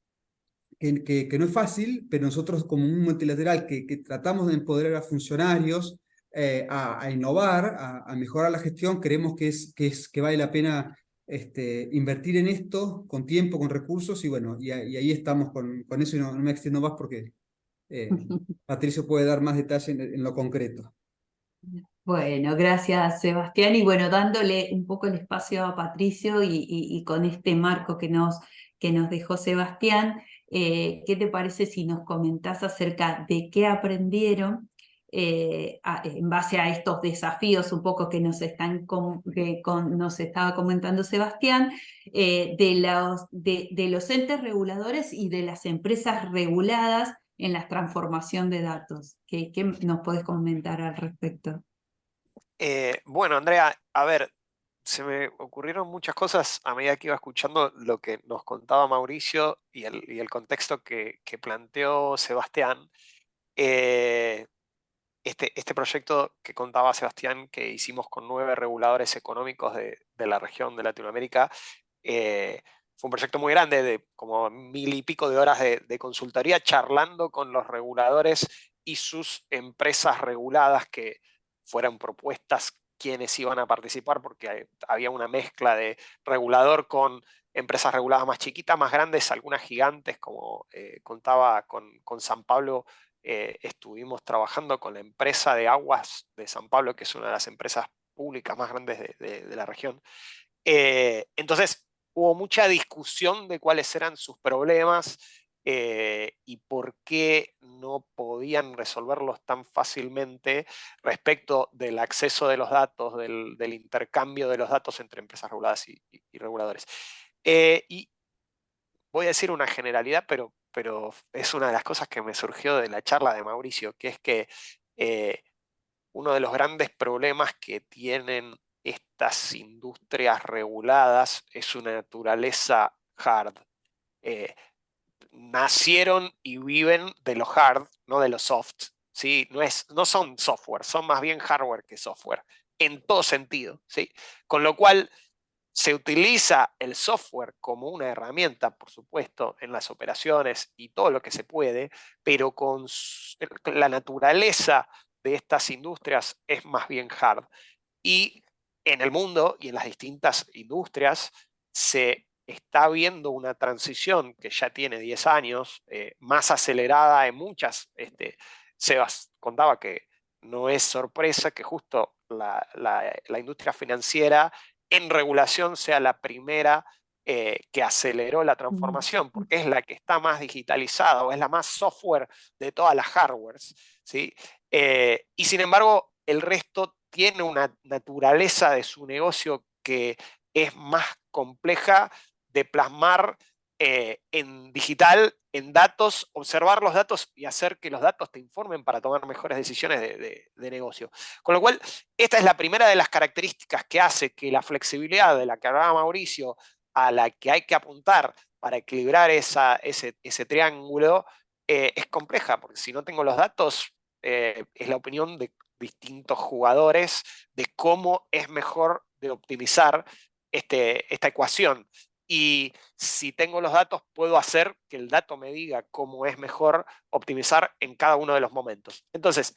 Speaker 4: que no es fácil, pero nosotros como un multilateral que tratamos de empoderar a funcionarios a innovar, a mejorar la gestión, creemos que vale la pena invertir en esto con tiempo, con recursos, y bueno, y ahí estamos con eso, y no me extiendo más porque Patricio puede dar más detalle en lo concreto.
Speaker 3: Bueno, gracias Sebastián, y bueno, dándole un poco el espacio a Patricio y con este marco que nos dejó Sebastián, ¿qué te parece si nos comentás acerca de qué aprendieron en base a estos desafíos un poco que nos estaba comentando Sebastián, de los entes reguladores y de las empresas reguladas en la transformación de datos? ¿Qué nos podés comentar al respecto?
Speaker 5: Bueno, Andrea, a ver, se me ocurrieron muchas cosas a medida que iba escuchando lo que nos contaba Mauricio y el contexto que planteó Sebastián. Este proyecto que contaba Sebastián, que hicimos con 9 reguladores económicos de la región de Latinoamérica, fue un proyecto muy grande, de como 1000 y pico de horas de consultoría, charlando con los reguladores y sus empresas reguladas, que fueran propuestas quienes iban a participar, porque había una mezcla de regulador con empresas reguladas más chiquitas, más grandes, algunas gigantes, como contaba con San Pablo. Estuvimos trabajando con la empresa de aguas de San Pablo, que es una de las empresas públicas más grandes de la región. Entonces, hubo mucha discusión de cuáles eran sus problemas y por qué no podían resolverlos tan fácilmente respecto del acceso de los datos, del intercambio de los datos entre empresas reguladas y reguladores. Y voy a decir una generalidad, pero es una de las cosas que me surgió de la charla de Mauricio, que es que uno de los grandes problemas que tienen estas industrias reguladas es su naturaleza hard. Nacieron y viven de lo hard, no de lo soft. ¿Sí? No son software, son más bien hardware que software, en todo sentido. ¿Sí? Con lo cual, se utiliza el software como una herramienta, por supuesto, en las operaciones y todo lo que se puede, pero con la naturaleza de estas industrias es más bien hard. Y en el mundo y en las distintas industrias se está viendo una transición que ya tiene 10 años, más acelerada en muchas. Sebas contaba que no es sorpresa que justo la industria financiera en regulación sea la primera que aceleró la transformación, porque es la que está más digitalizada o es la más software de todas las hardwares, ¿sí? Y sin embargo, el resto tiene una naturaleza de su negocio que es más compleja de plasmar en digital, en datos, observar los datos y hacer que los datos te informen para tomar mejores decisiones de negocio. Con lo cual, esta es la primera de las características que hace que la flexibilidad de la que hablaba Mauricio, a la que hay que apuntar para equilibrar ese triángulo, es compleja, porque si no tengo los datos, es la opinión de distintos jugadores de cómo es mejor de optimizar esta ecuación. Y si tengo los datos, puedo hacer que el dato me diga cómo es mejor optimizar en cada uno de los momentos. Entonces,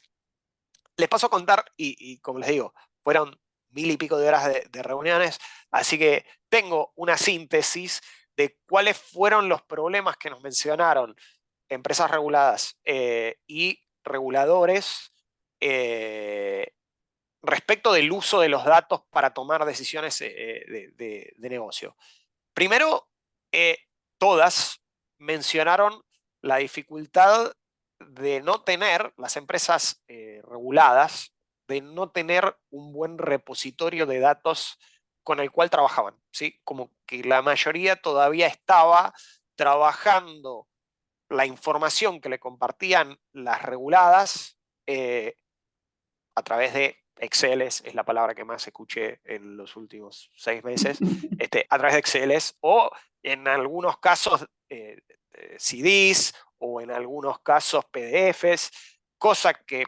Speaker 5: les paso a contar, y como les digo, fueron 1000 y pico de horas de reuniones, así que tengo una síntesis de cuáles fueron los problemas que nos mencionaron empresas reguladas y reguladores respecto del uso de los datos para tomar decisiones de negocio. Primero, todas mencionaron la dificultad de no tener, las empresas reguladas, de no tener un buen repositorio de datos con el cual trabajaban, ¿sí? Como que la mayoría todavía estaba trabajando la información que le compartían las reguladas a través de Excel, es la palabra que más escuché en los últimos 6 meses, a través de Excel o en algunos casos CDs o en algunos casos PDFs, cosa que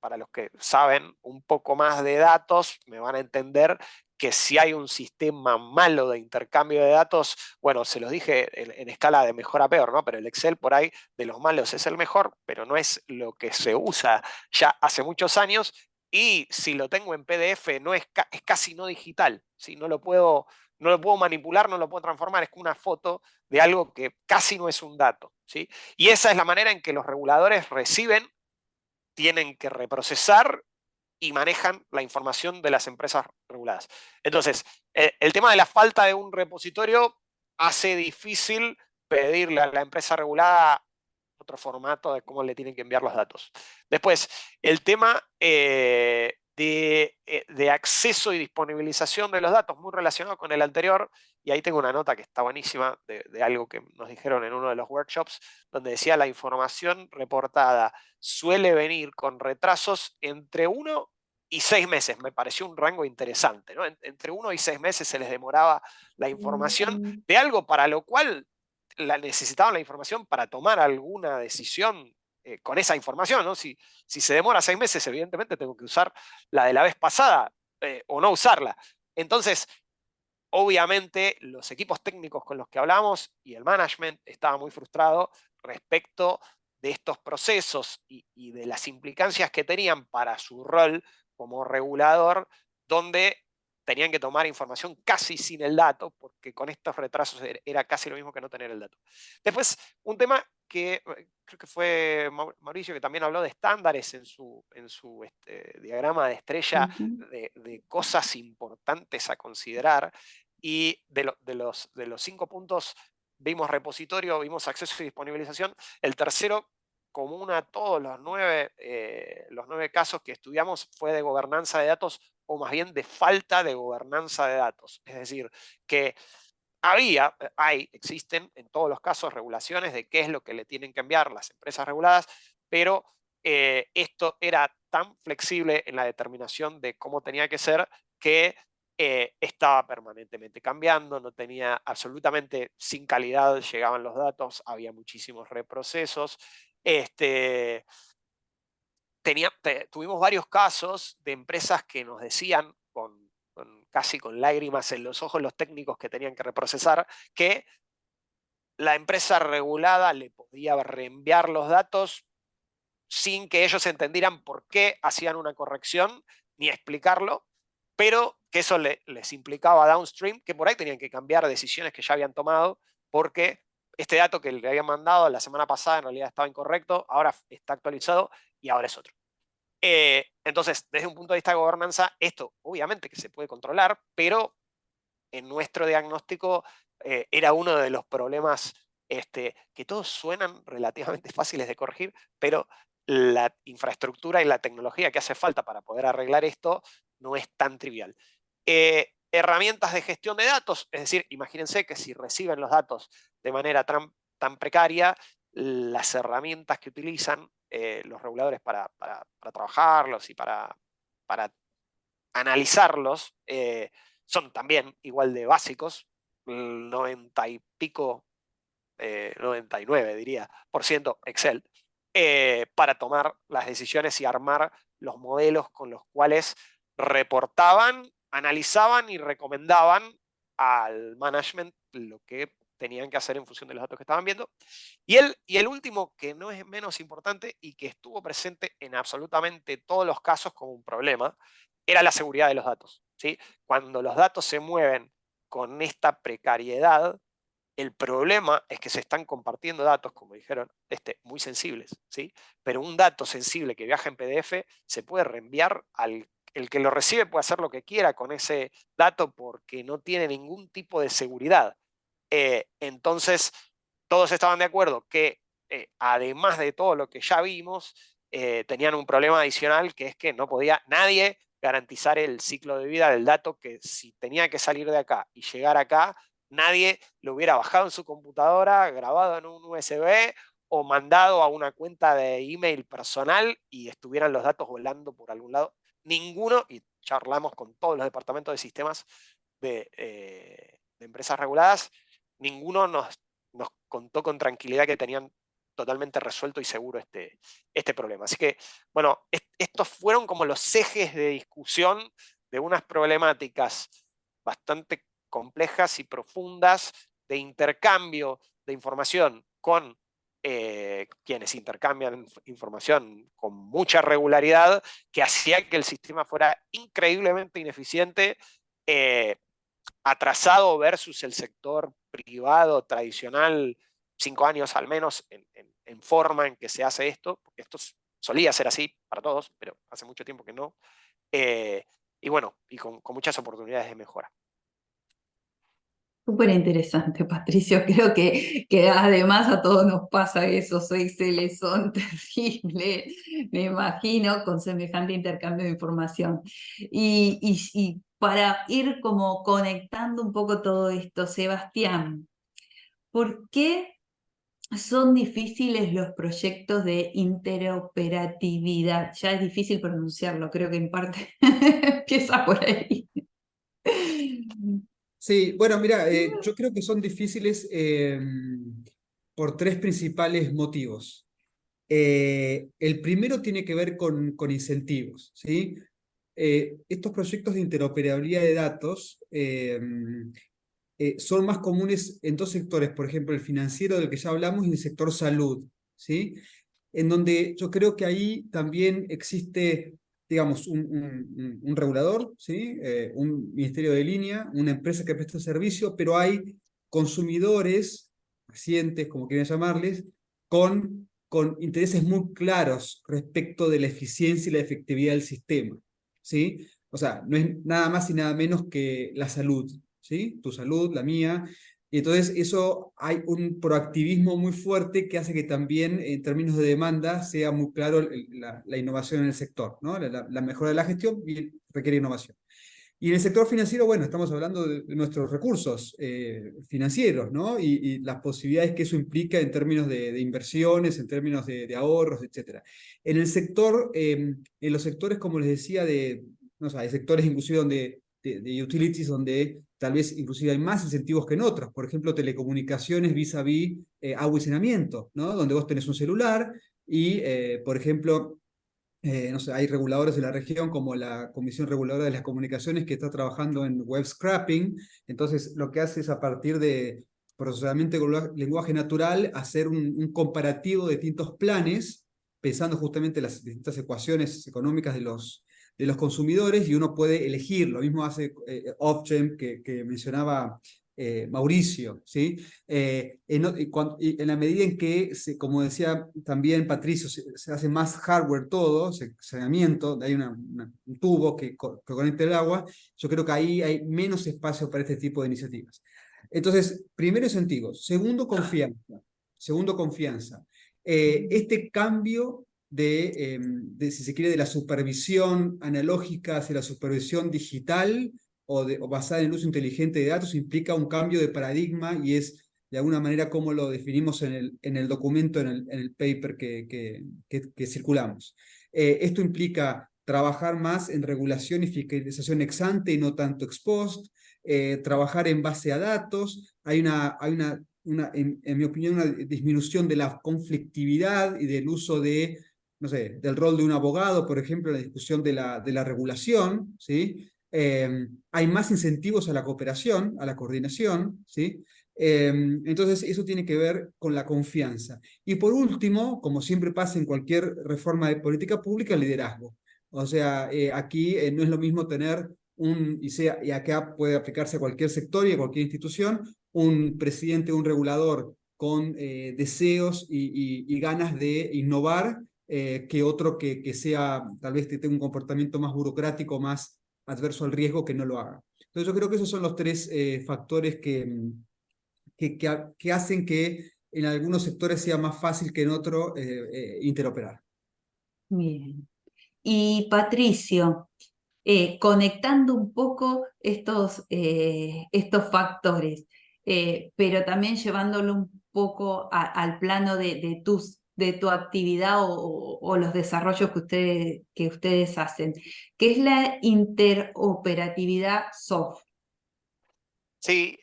Speaker 5: para los que saben un poco más de datos me van a entender que si hay un sistema malo de intercambio de datos, bueno, se los dije en escala de mejor a peor, ¿no? Pero el Excel por ahí de los malos es el mejor, pero no es lo que se usa ya hace muchos años. Y si lo tengo en PDF, no es casi no digital, ¿sí? No lo puedo manipular, no lo puedo transformar, es como una foto de algo que casi no es un dato, ¿sí? Y esa es la manera en que los reguladores reciben, tienen que reprocesar y manejan la información de las empresas reguladas. Entonces, el tema de la falta de un repositorio hace difícil pedirle a la empresa regulada otro formato de cómo le tienen que enviar los datos. Después, el tema de acceso y disponibilización de los datos, muy relacionado con el anterior, y ahí tengo una nota que está buenísima de algo que nos dijeron en uno de los workshops, donde decía la información reportada suele venir con retrasos entre 1 y 6 meses. Me pareció un rango interesante, ¿no? Entre 1 y 6 meses se les demoraba la información de algo para lo cual necesitaban la información para tomar alguna decisión con esa información, ¿no? Si se demora 6 meses, evidentemente tengo que usar la de la vez pasada o no usarla. Entonces, obviamente, los equipos técnicos con los que hablamos y el management estaba muy frustrado respecto de estos procesos y de las implicancias que tenían para su rol como regulador, donde tenían que tomar información casi sin el dato, porque con estos retrasos era casi lo mismo que no tener el dato. Después, un tema que creo que fue Mauricio que también habló de estándares en su diagrama de estrella de cosas importantes a considerar, y de los 5 puntos vimos repositorio, vimos acceso y disponibilización. El tercero, común a todos los 9 casos que estudiamos, fue de gobernanza de datos, o más bien de falta de gobernanza de datos. Es decir, que existen en todos los casos regulaciones de qué es lo que le tienen que enviar las empresas reguladas, pero esto era tan flexible en la determinación de cómo tenía que ser que estaba permanentemente cambiando, no tenía absolutamente sin calidad, llegaban los datos, había muchísimos reprocesos. Tuvimos varios casos de empresas que nos decían casi con lágrimas en los ojos, los técnicos que tenían que reprocesar, que la empresa regulada le podía reenviar los datos sin que ellos entendieran por qué hacían una corrección, ni explicarlo, pero que eso les implicaba downstream, que por ahí tenían que cambiar decisiones que ya habían tomado, porque este dato que le habían mandado la semana pasada en realidad estaba incorrecto, ahora está actualizado y ahora es otro. Entonces, desde un punto de vista de gobernanza, esto obviamente que se puede controlar, pero en nuestro diagnóstico era uno de los problemas que todos suenan relativamente fáciles de corregir, pero la infraestructura y la tecnología que hace falta para poder arreglar esto no es tan trivial. Herramientas de gestión de datos, es decir, imagínense que si reciben los datos de manera tan precaria, las herramientas que utilizan los reguladores para trabajarlos y para analizarlos son también igual de básicos, 90 y pico, 99 diría, por ciento Excel, para tomar las decisiones y armar los modelos con los cuales reportaban, analizaban y recomendaban al management lo que tenían que hacer en función de los datos que estaban viendo. Y el último, que no es menos importante y que estuvo presente en absolutamente todos los casos como un problema, era la seguridad de los datos, ¿sí? Cuando los datos se mueven con esta precariedad, el problema es que se están compartiendo datos, como dijeron, muy sensibles, ¿sí? Pero un dato sensible que viaja en PDF se puede reenviar el que lo recibe puede hacer lo que quiera con ese dato porque no tiene ningún tipo de seguridad. Entonces, todos estaban de acuerdo que, además de todo lo que ya vimos, tenían un problema adicional, que es que no podía nadie garantizar el ciclo de vida del dato, que si tenía que salir de acá y llegar acá, nadie lo hubiera bajado en su computadora, grabado en un USB o mandado a una cuenta de email personal y estuvieran los datos volando por algún lado. Ninguno, y charlamos con todos los departamentos de sistemas de empresas reguladas, ninguno nos contó con tranquilidad que tenían totalmente resuelto y seguro este problema. Así que, bueno, estos fueron como los ejes de discusión de unas problemáticas bastante complejas y profundas de intercambio de información con quienes intercambian información con mucha regularidad, que hacía que el sistema fuera increíblemente ineficiente, atrasado versus el sector privado tradicional, 5 años al menos en forma en que se hace esto, porque esto solía ser así para todos, pero hace mucho tiempo que no. Y bueno, y con muchas oportunidades de mejora.
Speaker 3: Súper interesante, Patricio. Creo que además a todos nos pasa eso. Excel son terribles, me imagino, con semejante intercambio de información. Y para ir como conectando un poco todo esto, Sebastián, ¿por qué son difíciles los proyectos de interoperatividad? Ya es difícil pronunciarlo, creo que en parte empieza por ahí.
Speaker 4: Sí, bueno, mira, yo creo que son difíciles por 3 principales motivos. El primero tiene que ver con incentivos, ¿sí? Estos proyectos de interoperabilidad de datos son más comunes en 2 sectores, por ejemplo, el financiero del que ya hablamos y el sector salud, ¿sí? En donde yo creo que ahí también existe, digamos, un regulador, ¿sí? Un ministerio de línea, una empresa que presta servicio, pero hay consumidores, pacientes, como quieran llamarles, con intereses muy claros respecto de la eficiencia y la efectividad del sistema, ¿sí? O sea, no es nada más y nada menos que la salud, ¿sí? Tu salud, la mía. Y entonces eso hay un proactivismo muy fuerte que hace que también en términos de demanda sea muy claro la innovación en el sector, ¿no? La mejora de la gestión requiere innovación. Y en el sector financiero, bueno, estamos hablando de nuestros recursos financieros, ¿no? Y las posibilidades que eso implica en términos de inversiones, en términos de ahorros, etc. En el sector, en los sectores, como les decía, no sé, hay sectores inclusive de utilities donde tal vez inclusive hay más incentivos que en otros. Por ejemplo, telecomunicaciones vis-a-vis agua y saneamiento, ¿no? Donde vos tenés un celular y, por ejemplo, no sé, hay reguladores de la región como la Comisión Reguladora de las Comunicaciones que está trabajando en web scrapping. Entonces, lo que hace es a partir de procesamiento de lenguaje natural hacer un comparativo de distintos planes, pensando justamente las distintas ecuaciones económicas de los consumidores, y uno puede elegir. Lo mismo hace Ofgem, que mencionaba Mauricio, ¿sí? En la medida en que, como decía también Patricio, se hace más hardware todo, saneamiento, hay un tubo que conecta el agua, yo creo que ahí hay menos espacio para este tipo de iniciativas. Entonces, primero, incentivos. Segundo, confianza. Segundo, confianza. Este cambio si se quiere, de la supervisión analógica hacia la supervisión digital o basada en el uso inteligente de datos implica un cambio de paradigma, y es de alguna manera como lo definimos en el documento, en el paper que circulamos. Esto implica trabajar más en regulación y fiscalización ex ante y no tanto ex post, trabajar en base a datos. Hay en mi opinión, una disminución de la conflictividad y del uso no sé, del rol de un abogado, por ejemplo, en la discusión de la regulación, ¿sí? Hay más incentivos a la cooperación, a la coordinación, ¿sí? Entonces, eso tiene que ver con la confianza. Y por último, como siempre pasa en cualquier reforma de política pública, el liderazgo. O sea, aquí no es lo mismo tener y acá puede aplicarse a cualquier sector y a cualquier institución, un presidente, un regulador con deseos y ganas de innovar, que otro que sea, tal vez que tenga un comportamiento más burocrático, más adverso al riesgo, que no lo haga. Entonces yo creo que esos son los tres factores que hacen que en algunos sectores sea más fácil que en otros interoperar.
Speaker 3: Bien. Y Patricio, conectando un poco estos factores, pero también llevándolo un poco al plano de tu actividad o los desarrollos que ustedes hacen, que es la interoperatividad soft.
Speaker 5: Sí,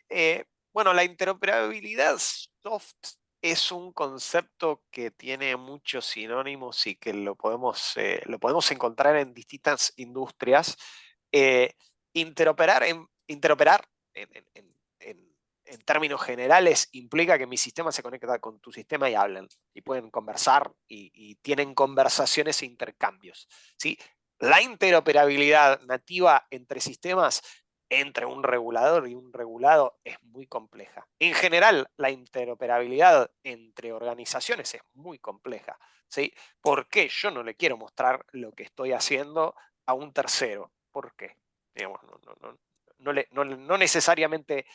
Speaker 5: bueno, la interoperabilidad soft es un concepto que tiene muchos sinónimos y que lo podemos encontrar en distintas industrias. Interoperar en términos generales implica que mi sistema se conecta con tu sistema y hablan, y pueden conversar y tienen conversaciones e intercambios, ¿sí? La interoperabilidad nativa entre sistemas, entre un regulador y un regulado, es muy compleja. En general, la interoperabilidad entre organizaciones es muy compleja, ¿sí? ¿Por qué yo no le quiero mostrar lo que estoy haciendo a un tercero? ¿Por qué? Digamos, no necesariamente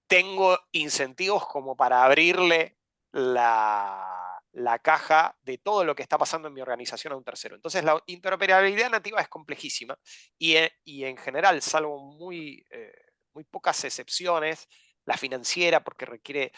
Speaker 5: tengo incentivos como para abrirle la caja de todo lo que está pasando en mi organización a un tercero. Entonces la interoperabilidad nativa es complejísima y en general, salvo muy pocas excepciones, la financiera, porque requiere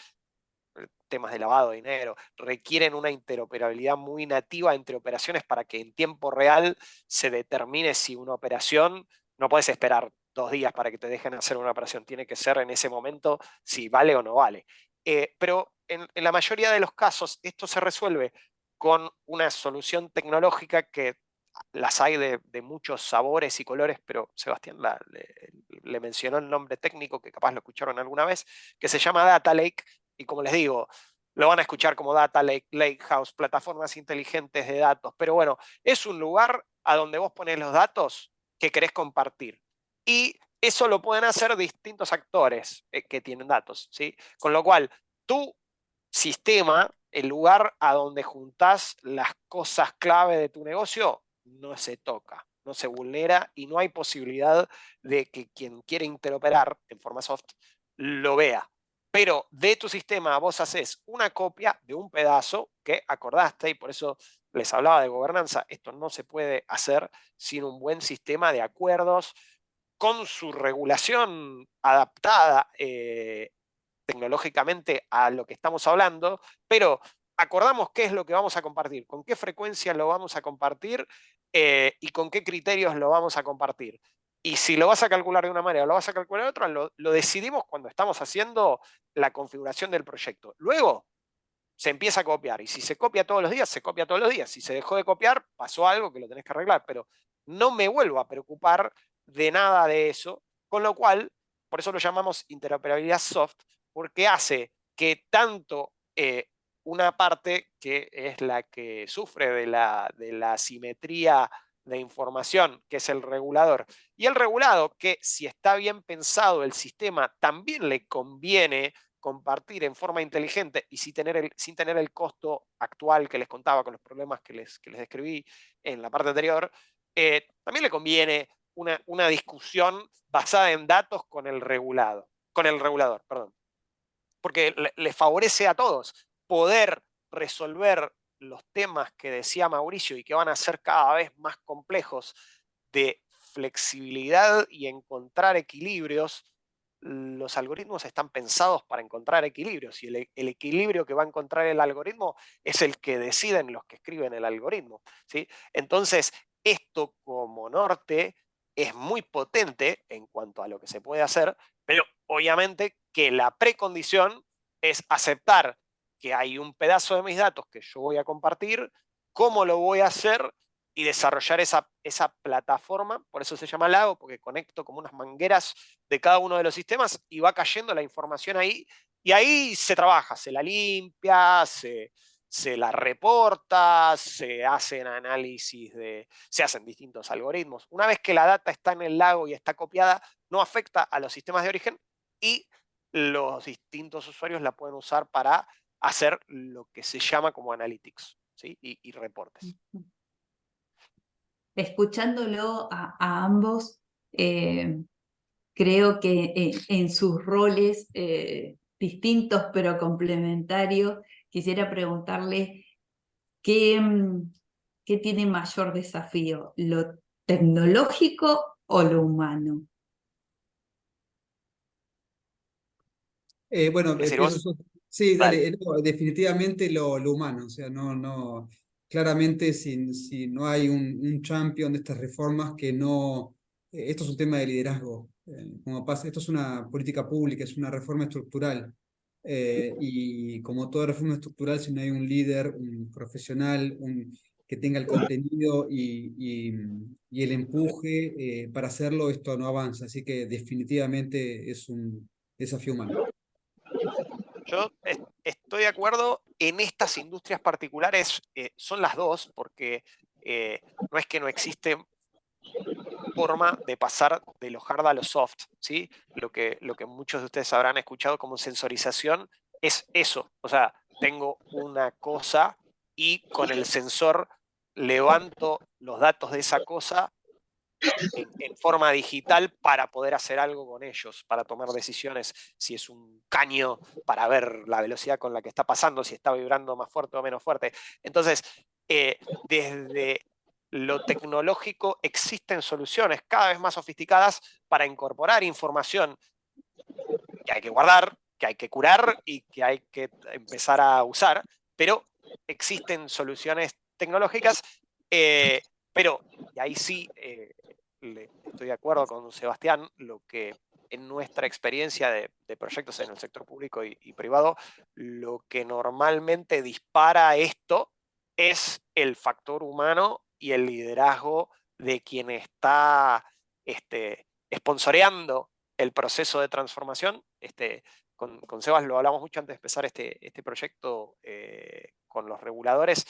Speaker 5: temas de lavado de dinero, requieren una interoperabilidad muy nativa entre operaciones para que en tiempo real se determine si una operación, no puedes esperar 2 días para que te dejen hacer una operación, tiene que ser en ese momento si vale o no vale. Pero en la mayoría de los casos esto se resuelve con una solución tecnológica que las hay de muchos sabores y colores, pero Sebastián le mencionó el nombre técnico, que capaz lo escucharon alguna vez, que se llama Data Lake. Y como les digo, lo van a escuchar como Data Lake, Lakehouse, plataformas inteligentes de datos. Pero bueno, es un lugar a donde vos pones los datos que querés compartir. Y eso lo pueden hacer distintos actores que tienen datos, ¿sí? Con lo cual, tu sistema, el lugar a donde juntás las cosas clave de tu negocio, no se toca, no se vulnera y no hay posibilidad de que quien quiere interoperar en forma soft lo vea. Pero de tu sistema vos haces una copia de un pedazo que acordaste, y por eso les hablaba de gobernanza. Esto no se puede hacer sin un buen sistema de acuerdos con su regulación adaptada tecnológicamente a lo que estamos hablando, pero acordamos qué es lo que vamos a compartir, con qué frecuencia lo vamos a compartir y con qué criterios lo vamos a compartir. Y si lo vas a calcular de una manera o lo vas a calcular de otra, lo decidimos cuando estamos haciendo la configuración del proyecto. Luego se empieza a copiar, y si se copia todos los días, se copia todos los días. Si se dejó de copiar, pasó algo que lo tenés que arreglar, pero no me vuelvo a preocupar de nada de eso, con lo cual, por eso lo llamamos interoperabilidad soft, porque hace que tanto una parte que es la que sufre de la asimetría de información, que es el regulador. Y el regulado, que si está bien pensado el sistema, también le conviene compartir en forma inteligente y sin tener el costo actual que les contaba con los problemas que les describí en la parte anterior, también le conviene una discusión basada en datos con el regulador, perdón. Porque le favorece a todos poder resolver los temas que decía Mauricio y que van a ser cada vez más complejos de flexibilidad y encontrar equilibrios. Los algoritmos están pensados para encontrar equilibrios y el equilibrio que va a encontrar el algoritmo es el que deciden los que escriben el algoritmo, ¿sí? Entonces, esto como norte es muy potente en cuanto a lo que se puede hacer, pero obviamente que la precondición es aceptar que hay un pedazo de mis datos que yo voy a compartir, cómo lo voy a hacer y desarrollar esa plataforma. Por eso se llama Lago, porque conecto como unas mangueras de cada uno de los sistemas y va cayendo la información ahí. Y ahí se trabaja, se la limpia, se la reporta, se hacen análisis, se hacen distintos algoritmos. Una vez que la data está en el lago y está copiada, no afecta a los sistemas de origen y los distintos usuarios la pueden usar para hacer lo que se llama como analytics, ¿sí? y reportes.
Speaker 3: Escuchándolo a ambos, creo que en sus roles distintos pero complementarios, quisiera preguntarle qué tiene mayor desafío, lo tecnológico o lo humano.
Speaker 4: Bueno,
Speaker 5: ¿Decir
Speaker 4: empiezo
Speaker 5: vos?
Speaker 4: yo. Sí,
Speaker 5: Dale.
Speaker 4: dale, no, definitivamente lo humano, o sea, claramente si no hay un champion de estas reformas que no, esto es un tema de liderazgo, como pasa, esto es una política pública, es una reforma estructural, y como toda reforma estructural, si no hay un líder, un profesional, que tenga el contenido y el empuje para hacerlo, esto no avanza, así que definitivamente es un desafío humano.
Speaker 5: Yo estoy de acuerdo en estas industrias particulares, son las dos, porque no es que no existe forma de pasar de lo hard a lo soft, ¿sí? Lo que muchos de ustedes habrán escuchado como sensorización es eso, o sea, tengo una cosa y con el sensor levanto los datos de esa cosa en forma digital para poder hacer algo con ellos, para tomar decisiones, si es un caño, para ver la velocidad con la que está pasando, si está vibrando más fuerte o menos fuerte. Entonces, desde lo tecnológico existen soluciones cada vez más sofisticadas para incorporar información que hay que guardar, que hay que curar y que hay que empezar a usar, pero existen soluciones tecnológicas, pero, y ahí sí estoy de acuerdo con Sebastián, lo que en nuestra experiencia de proyectos en el sector público y privado, lo que normalmente dispara esto es el factor humano y el liderazgo de quien está sponsoreando el proceso de transformación. Con Sebas lo hablamos mucho antes de empezar este proyecto con los reguladores.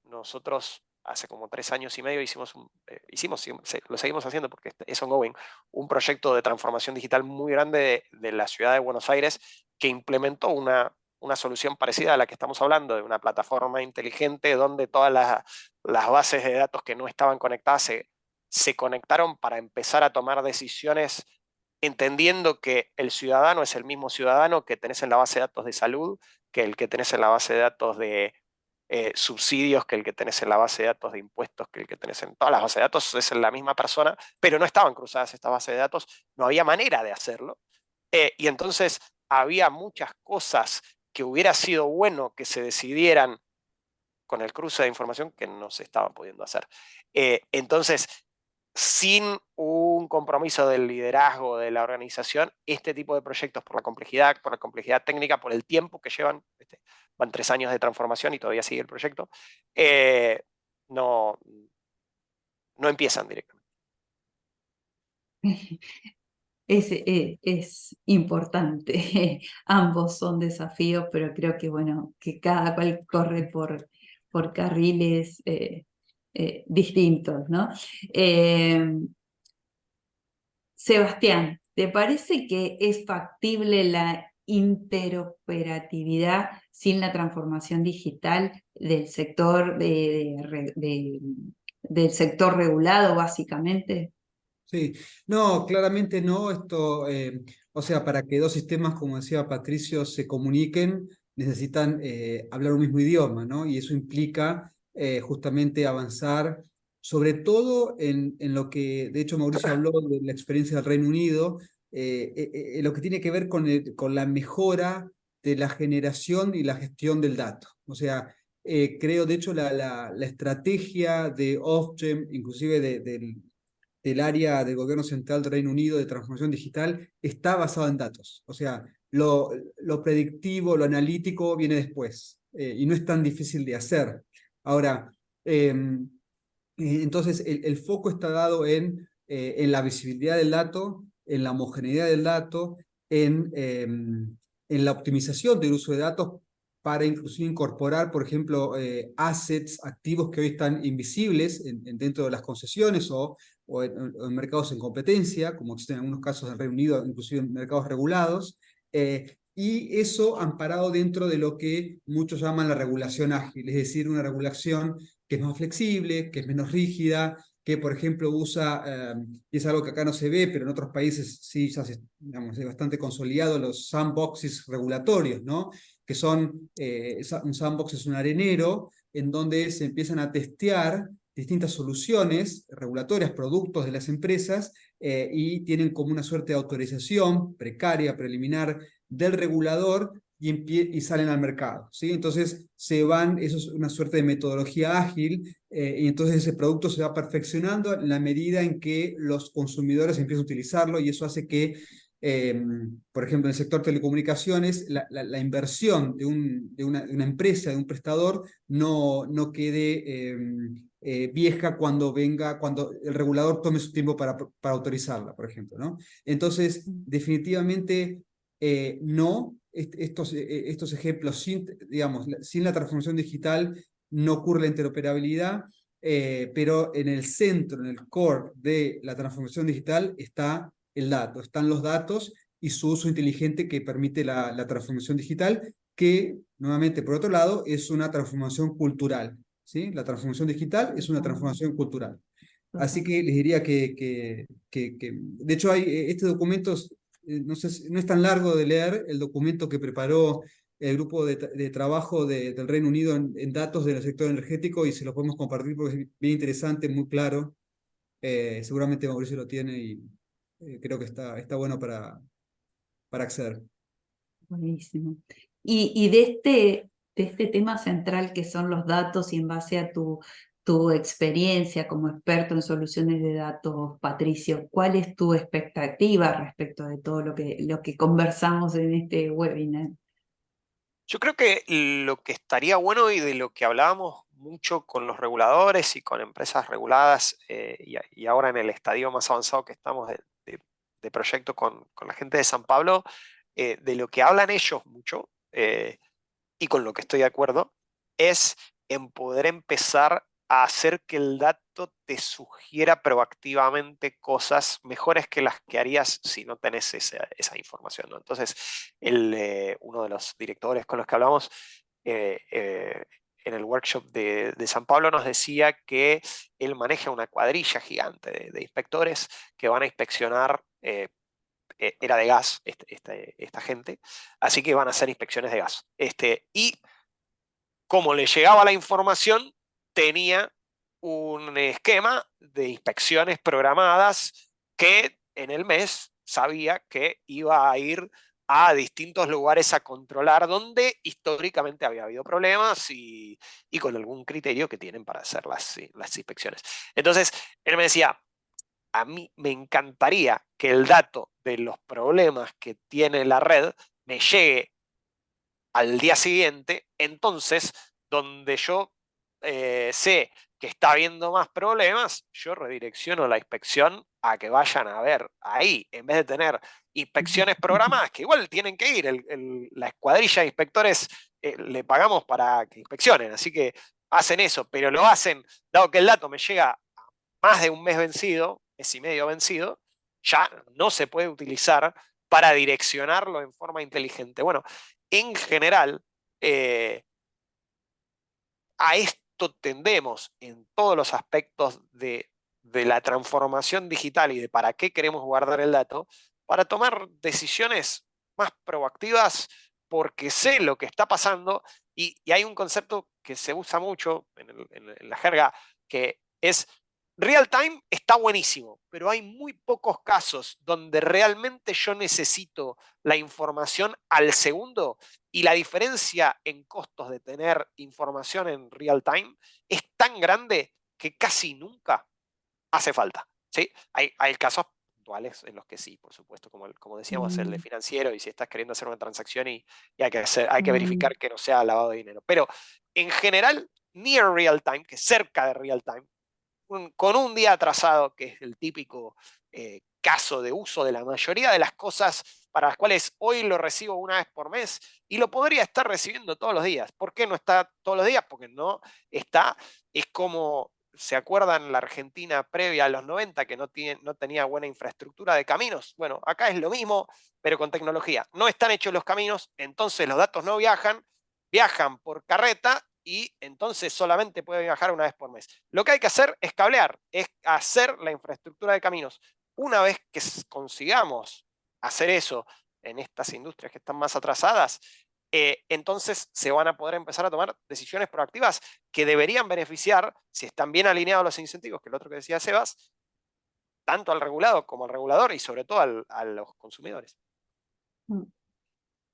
Speaker 5: Nosotros hace como 3 años y medio lo seguimos haciendo porque es ongoing, un proyecto de transformación digital muy grande de la ciudad de Buenos Aires que implementó una solución parecida a la que estamos hablando, de una plataforma inteligente donde todas las bases de datos que no estaban conectadas se conectaron para empezar a tomar decisiones entendiendo que el ciudadano es el mismo ciudadano que tenés en la base de datos de salud, que el que tenés en la base de datos de subsidios, que el que tenés en la base de datos de impuestos, que el que tenés en todas las bases de datos, es la misma persona, pero no estaban cruzadas estas bases de datos, no había manera de hacerlo. Y entonces había muchas cosas que hubiera sido bueno que se decidieran con el cruce de información que no se estaba pudiendo hacer. Entonces, sin un compromiso del liderazgo de la organización, este tipo de proyectos, por la complejidad técnica, por el tiempo que llevan, van 3 años de transformación y todavía sigue el proyecto, no empiezan directamente.
Speaker 3: es importante. Ambos son desafíos, pero creo que, bueno, que cada cual corre por carriles distintos, ¿no? Sebastián, ¿te parece que es factible la interoperatividad sin la transformación digital del sector del sector regulado, básicamente?
Speaker 4: Sí, no, claramente no. Esto, o sea, para que dos sistemas, como decía Patricio, se comuniquen, necesitan hablar un mismo idioma, ¿no? Y eso implica justamente avanzar, sobre todo en lo que, de hecho, Mauricio habló de la experiencia del Reino Unido, lo que tiene que ver con la mejora de la generación y la gestión del dato. O sea, creo, de hecho, la estrategia de Ofgem, inclusive del área del gobierno central del Reino Unido de transformación digital, está basado en datos. O sea, lo predictivo, lo analítico viene después, y no es tan difícil de hacer. Ahora, entonces el foco está dado en la visibilidad del dato, en la homogeneidad del dato, en la optimización del uso de datos para inclusive incorporar, por ejemplo, assets, activos que hoy están invisibles dentro de las concesiones o en mercados en competencia, como existen en algunos casos del Reino Unido, inclusive en mercados regulados, y eso amparado dentro de lo que muchos llaman la regulación ágil, es decir, una regulación que es más flexible, que es menos rígida, que por ejemplo usa, y es algo que acá no se ve, pero en otros países sí ya digamos, es bastante consolidado, los sandboxes regulatorios, ¿no? Que son, un sandbox es un arenero en donde se empiezan a testear distintas soluciones regulatorias, productos de las empresas, y tienen como una suerte de autorización precaria, preliminar del regulador, y salen al mercado, ¿sí? Entonces eso es una suerte de metodología ágil, y entonces ese producto se va perfeccionando en la medida en que los consumidores empiezan a utilizarlo, y eso hace que, por ejemplo, en el sector telecomunicaciones, la inversión de una empresa, de un prestador, no quede vieja cuando el regulador tome su tiempo para autorizarla, por ejemplo, ¿no? Entonces, definitivamente no, estos ejemplos, digamos, sin la transformación digital no ocurre la interoperabilidad, pero en el centro, en el core de la transformación digital está el dato, están los datos y su uso inteligente que permite la transformación digital, que nuevamente, por otro lado, es una transformación cultural, ¿sí? La transformación digital es una transformación cultural. Así que les diría de hecho, este documento, no sé, no es tan largo de leer, el documento que preparó el grupo de trabajo del Reino Unido en datos del sector energético, y se lo podemos compartir porque es bien interesante, muy claro. Seguramente Mauricio lo tiene, y creo que está bueno para acceder.
Speaker 3: Buenísimo. Y de este tema central que son los datos, y en base a tu experiencia como experto en soluciones de datos, Patricio, ¿cuál es tu expectativa respecto de todo lo que conversamos en este webinar?
Speaker 5: Yo creo que lo que estaría bueno, y de lo que hablábamos mucho con los reguladores y con empresas reguladas, y ahora en el estadio más avanzado que estamos de proyecto con la gente de San Pablo, de lo que hablan ellos mucho, y con lo que estoy de acuerdo, es en poder empezar a hacer que el dato te sugiera proactivamente cosas mejores que las que harías si no tenés esa información, ¿no? Entonces, uno de los directores con los que hablamos en el workshop de San Pablo nos decía que él maneja una cuadrilla gigante de inspectores que van a inspeccionar, era de gas esta gente, así que van a hacer inspecciones de gas. Y como le llegaba la información, tenía un esquema de inspecciones programadas que en el mes sabía que iba a ir a distintos lugares a controlar donde históricamente había habido problemas, y con algún criterio que tienen para hacer las inspecciones. Entonces, él me decía, a mí me encantaría que el dato de los problemas que tiene la red me llegue al día siguiente, entonces donde yo sé que está habiendo más problemas, yo redirecciono la inspección a que vayan a ver ahí, en vez de tener inspecciones programadas, que igual tienen que ir, la escuadrilla de inspectores le pagamos para que inspeccionen, así que hacen eso, pero lo hacen, dado que el dato me llega a más de un mes vencido, mes y medio vencido, ya no se puede utilizar para direccionarlo en forma inteligente. Bueno, en general, a esto tendemos en todos los aspectos de la transformación digital y de para qué queremos guardar el dato, para tomar decisiones más proactivas, porque sé lo que está pasando y hay un concepto que se usa mucho en la jerga, que es real time está buenísimo, pero hay muy pocos casos donde realmente yo necesito la información al segundo y la diferencia en costos de tener información en real time es tan grande que casi nunca hace falta. ¿Sí? Hay casos puntuales en los que sí, por supuesto, como decíamos, el de financiero, y si estás queriendo hacer una transacción y hay que verificar que no sea lavado de dinero. Pero en general, near real time, que cerca de real time, con un día atrasado, que es el típico caso de uso de la mayoría de las cosas para las cuales hoy lo recibo una vez por mes y lo podría estar recibiendo todos los días. ¿Por qué no está todos los días? Porque no está, es como, ¿se acuerdan la Argentina previa a los 90 que no tenía buena infraestructura de caminos? Bueno, acá es lo mismo, pero con tecnología. No están hechos los caminos, entonces los datos no viajan por carreta y entonces solamente puede viajar una vez por mes. Lo que hay que hacer es cablear, es hacer la infraestructura de caminos. Una vez que consigamos hacer eso en estas industrias que están más atrasadas, entonces se van a poder empezar a tomar decisiones proactivas que deberían beneficiar, si están bien alineados los incentivos, que es lo otro que decía Sebas, tanto al regulado como al regulador y sobre todo a los consumidores.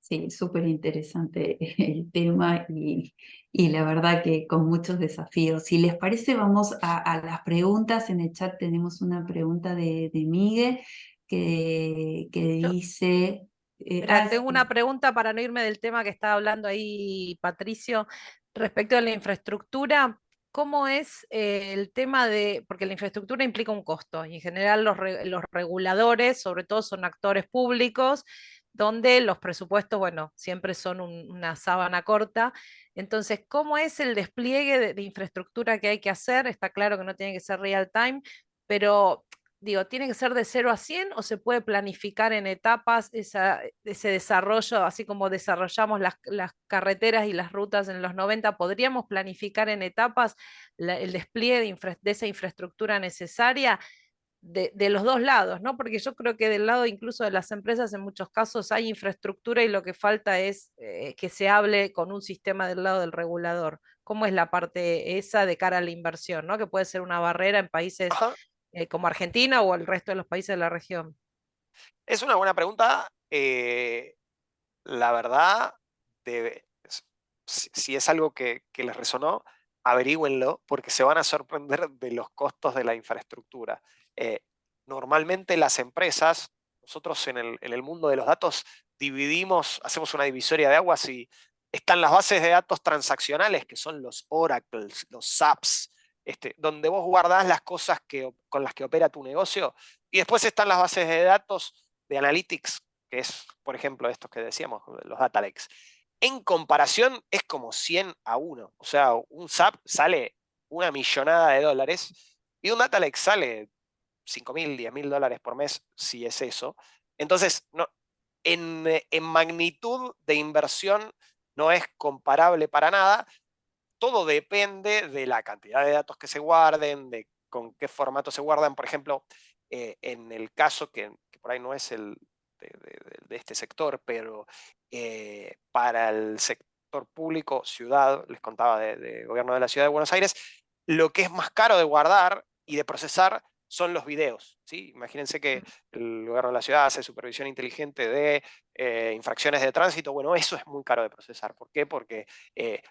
Speaker 3: Sí, súper interesante el tema y la verdad que con muchos desafíos. Si les parece, vamos a las preguntas. En el chat tenemos una pregunta de Miguel que dice...
Speaker 1: Mira, tengo una pregunta para no irme del tema que estaba hablando ahí Patricio, respecto a la infraestructura. ¿Cómo es el tema de, porque la infraestructura implica un costo y en general los reguladores, sobre todo, son actores públicos, donde los presupuestos, bueno, siempre son una sábana corta. Entonces, ¿cómo es el despliegue de infraestructura que hay que hacer? Está claro que no tiene que ser real time, pero digo, ¿tiene que ser de 0 a 100 o se puede planificar en etapas ese desarrollo, así como desarrollamos las carreteras y las rutas en los 90? ¿Podríamos planificar en etapas el despliegue de esa infraestructura necesaria de los dos lados, ¿no? Porque yo creo que del lado incluso de las empresas en muchos casos hay infraestructura y lo que falta es que se hable con un sistema del lado del regulador. ¿Cómo es la parte esa de cara a la inversión, ¿no? Que puede ser una barrera en países
Speaker 5: Ajá.
Speaker 1: como Argentina o el resto de los países de la región.
Speaker 5: Es una buena pregunta. La verdad, si es algo que les resonó, averígüenlo porque se van a sorprender de los costos de la infraestructura. Normalmente las empresas, nosotros en el mundo de los datos hacemos una divisoria de aguas y están las bases de datos transaccionales, que son los oracles, los SAPs, donde vos guardás las cosas con las que opera tu negocio, y después están las bases de datos de analytics, que es, por ejemplo, estos que decíamos, los data lakes. En comparación, es como 100 a 1. O sea, un SAP sale una millonada de dólares y un data lake sale 5.000, 10.000 dólares por mes, si es eso. Entonces, no, en magnitud de inversión no es comparable para nada. Todo depende de la cantidad de datos que se guarden, de con qué formato se guardan. Por ejemplo, en el caso que por ahí no es el de este sector, pero para el sector público, ciudad, les contaba de gobierno de la ciudad de Buenos Aires, lo que es más caro de guardar y de procesar son los videos. ¿Sí? Imagínense que el gobierno de la ciudad hace supervisión inteligente de infracciones de tránsito. Bueno, eso es muy caro de procesar. ¿Por qué? Porque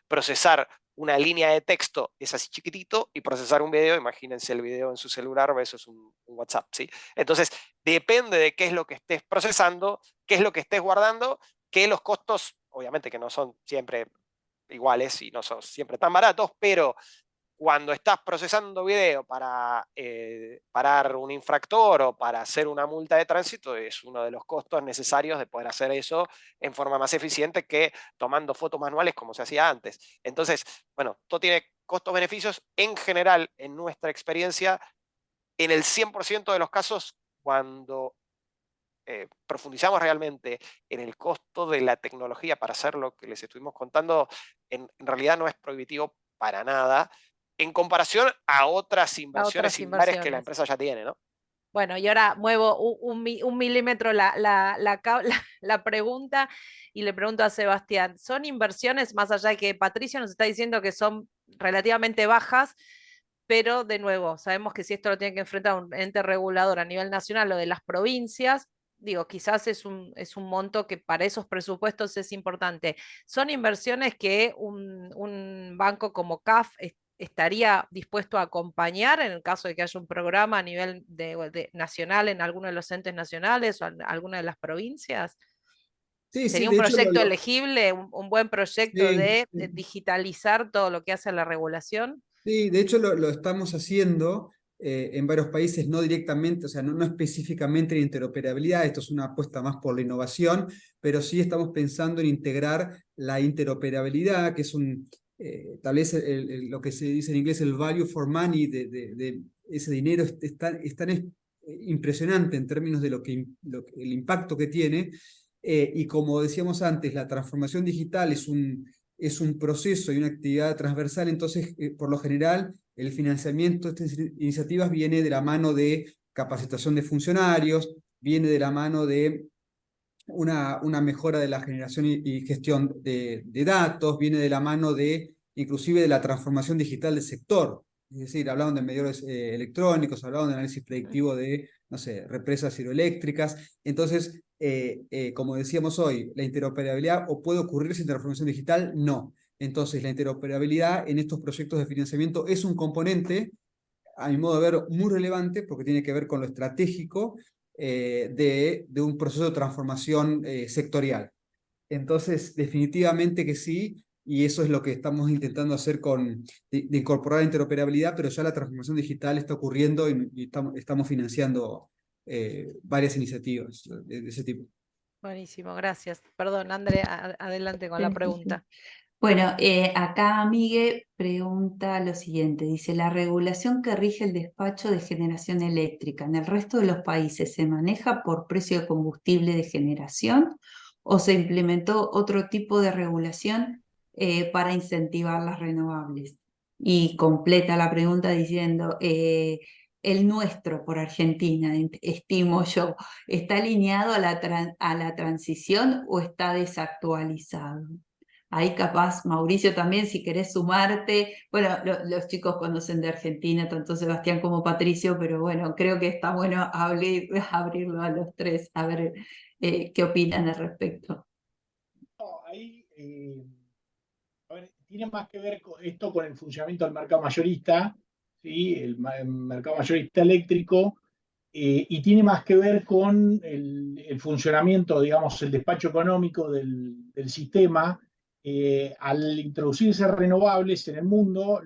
Speaker 5: procesar una línea de texto es así chiquitito y procesar un video, imagínense el video en su celular versus un WhatsApp. ¿Sí? Entonces, depende de qué es lo que estés procesando, qué es lo que estés guardando, que los costos, obviamente que no son siempre iguales y no son siempre tan baratos, pero cuando estás procesando video para parar un infractor o para hacer una multa de tránsito, es uno de los costos necesarios de poder hacer eso en forma más eficiente que tomando fotos manuales como se hacía antes. Entonces, bueno, todo tiene costos-beneficios. En general, en nuestra experiencia, en el 100% de los casos, cuando profundizamos realmente en el costo de la tecnología para hacer lo que les estuvimos contando, en realidad no es prohibitivo para nada, en comparación a otras inversiones similares que la empresa ya tiene, ¿no?
Speaker 1: Bueno, y ahora muevo un milímetro la pregunta y le pregunto a Sebastián, ¿son inversiones, más allá de que Patricio nos está diciendo que son relativamente bajas, pero de nuevo, sabemos que si esto lo tiene que enfrentar un ente regulador a nivel nacional o de las provincias, digo, quizás es un monto que para esos presupuestos es importante. ¿Son inversiones que un banco como CAF estaría dispuesto a acompañar en el caso de que haya un programa a nivel nacional en alguno de los entes nacionales o en alguna de las provincias?
Speaker 4: Sí, sí,
Speaker 1: ¿Sería un
Speaker 4: de hecho
Speaker 1: proyecto elegible, un buen proyecto
Speaker 4: sí,
Speaker 1: de
Speaker 4: sí.
Speaker 1: digitalizar todo lo que hace la regulación?
Speaker 4: Sí, de hecho lo estamos haciendo en varios países, no directamente, o sea, no específicamente en interoperabilidad, esto es una apuesta más por la innovación, pero sí estamos pensando en integrar la interoperabilidad, que es tal vez lo que se dice en inglés el value for money, de ese dinero es tan impresionante en términos de el impacto que tiene, y como decíamos antes, la transformación digital es un proceso y una actividad transversal, entonces, por lo general, el financiamiento de estas iniciativas viene de la mano de capacitación de funcionarios, viene de la mano de una mejora de la generación y gestión de datos, viene de la mano inclusive de la transformación digital del sector. Es decir, hablaban de medidores electrónicos, hablaban de análisis predictivo de, no sé, represas hidroeléctricas. Entonces, como decíamos hoy, la interoperabilidad o puede ocurrir sin transformación digital, no. Entonces, la interoperabilidad en estos proyectos de financiamiento es un componente, a mi modo de ver, muy relevante porque tiene que ver con lo estratégico de un proceso de transformación sectorial. Entonces, definitivamente que sí, y eso es lo que estamos intentando hacer de incorporar interoperabilidad, pero ya la transformación digital está ocurriendo y estamos financiando varias iniciativas de ese tipo.
Speaker 1: Buenísimo, gracias. Perdón, André, adelante con la pregunta.
Speaker 3: Bueno, acá Migue pregunta lo siguiente, dice, la regulación que rige el despacho de generación eléctrica en el resto de los países se maneja por precio de combustible de generación o se implementó otro tipo de regulación para incentivar las renovables. Y completa la pregunta diciendo, el nuestro por Argentina, estimo yo, ¿está alineado a la transición o está desactualizado? Ahí capaz, Mauricio, también, si querés sumarte. Bueno, los chicos conocen de Argentina, tanto Sebastián como Patricio, pero bueno, creo que está bueno abrirlo a los tres, a ver qué opinan al respecto.
Speaker 2: No, ahí, a ver, tiene más que ver esto con el funcionamiento del mercado mayorista, ¿sí? El mercado mayorista eléctrico, y tiene más que ver con el funcionamiento, digamos, el despacho económico del sistema. Al introducirse renovables en el mundo,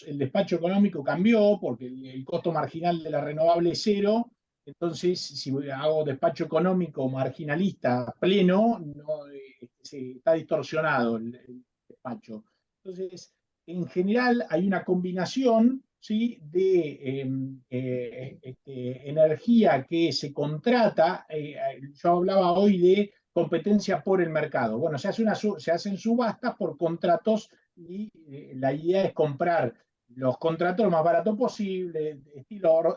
Speaker 2: el despacho económico cambió porque el costo marginal de la renovable es cero. Entonces, si hago despacho económico marginalista pleno, no, está distorsionado el despacho. Entonces, en general hay una combinación, ¿sí?, de energía que se contrata. Yo hablaba hoy de competencia por el mercado. Bueno, se hacen subastas por contratos y la idea es comprar los contratos lo más barato posible, estilo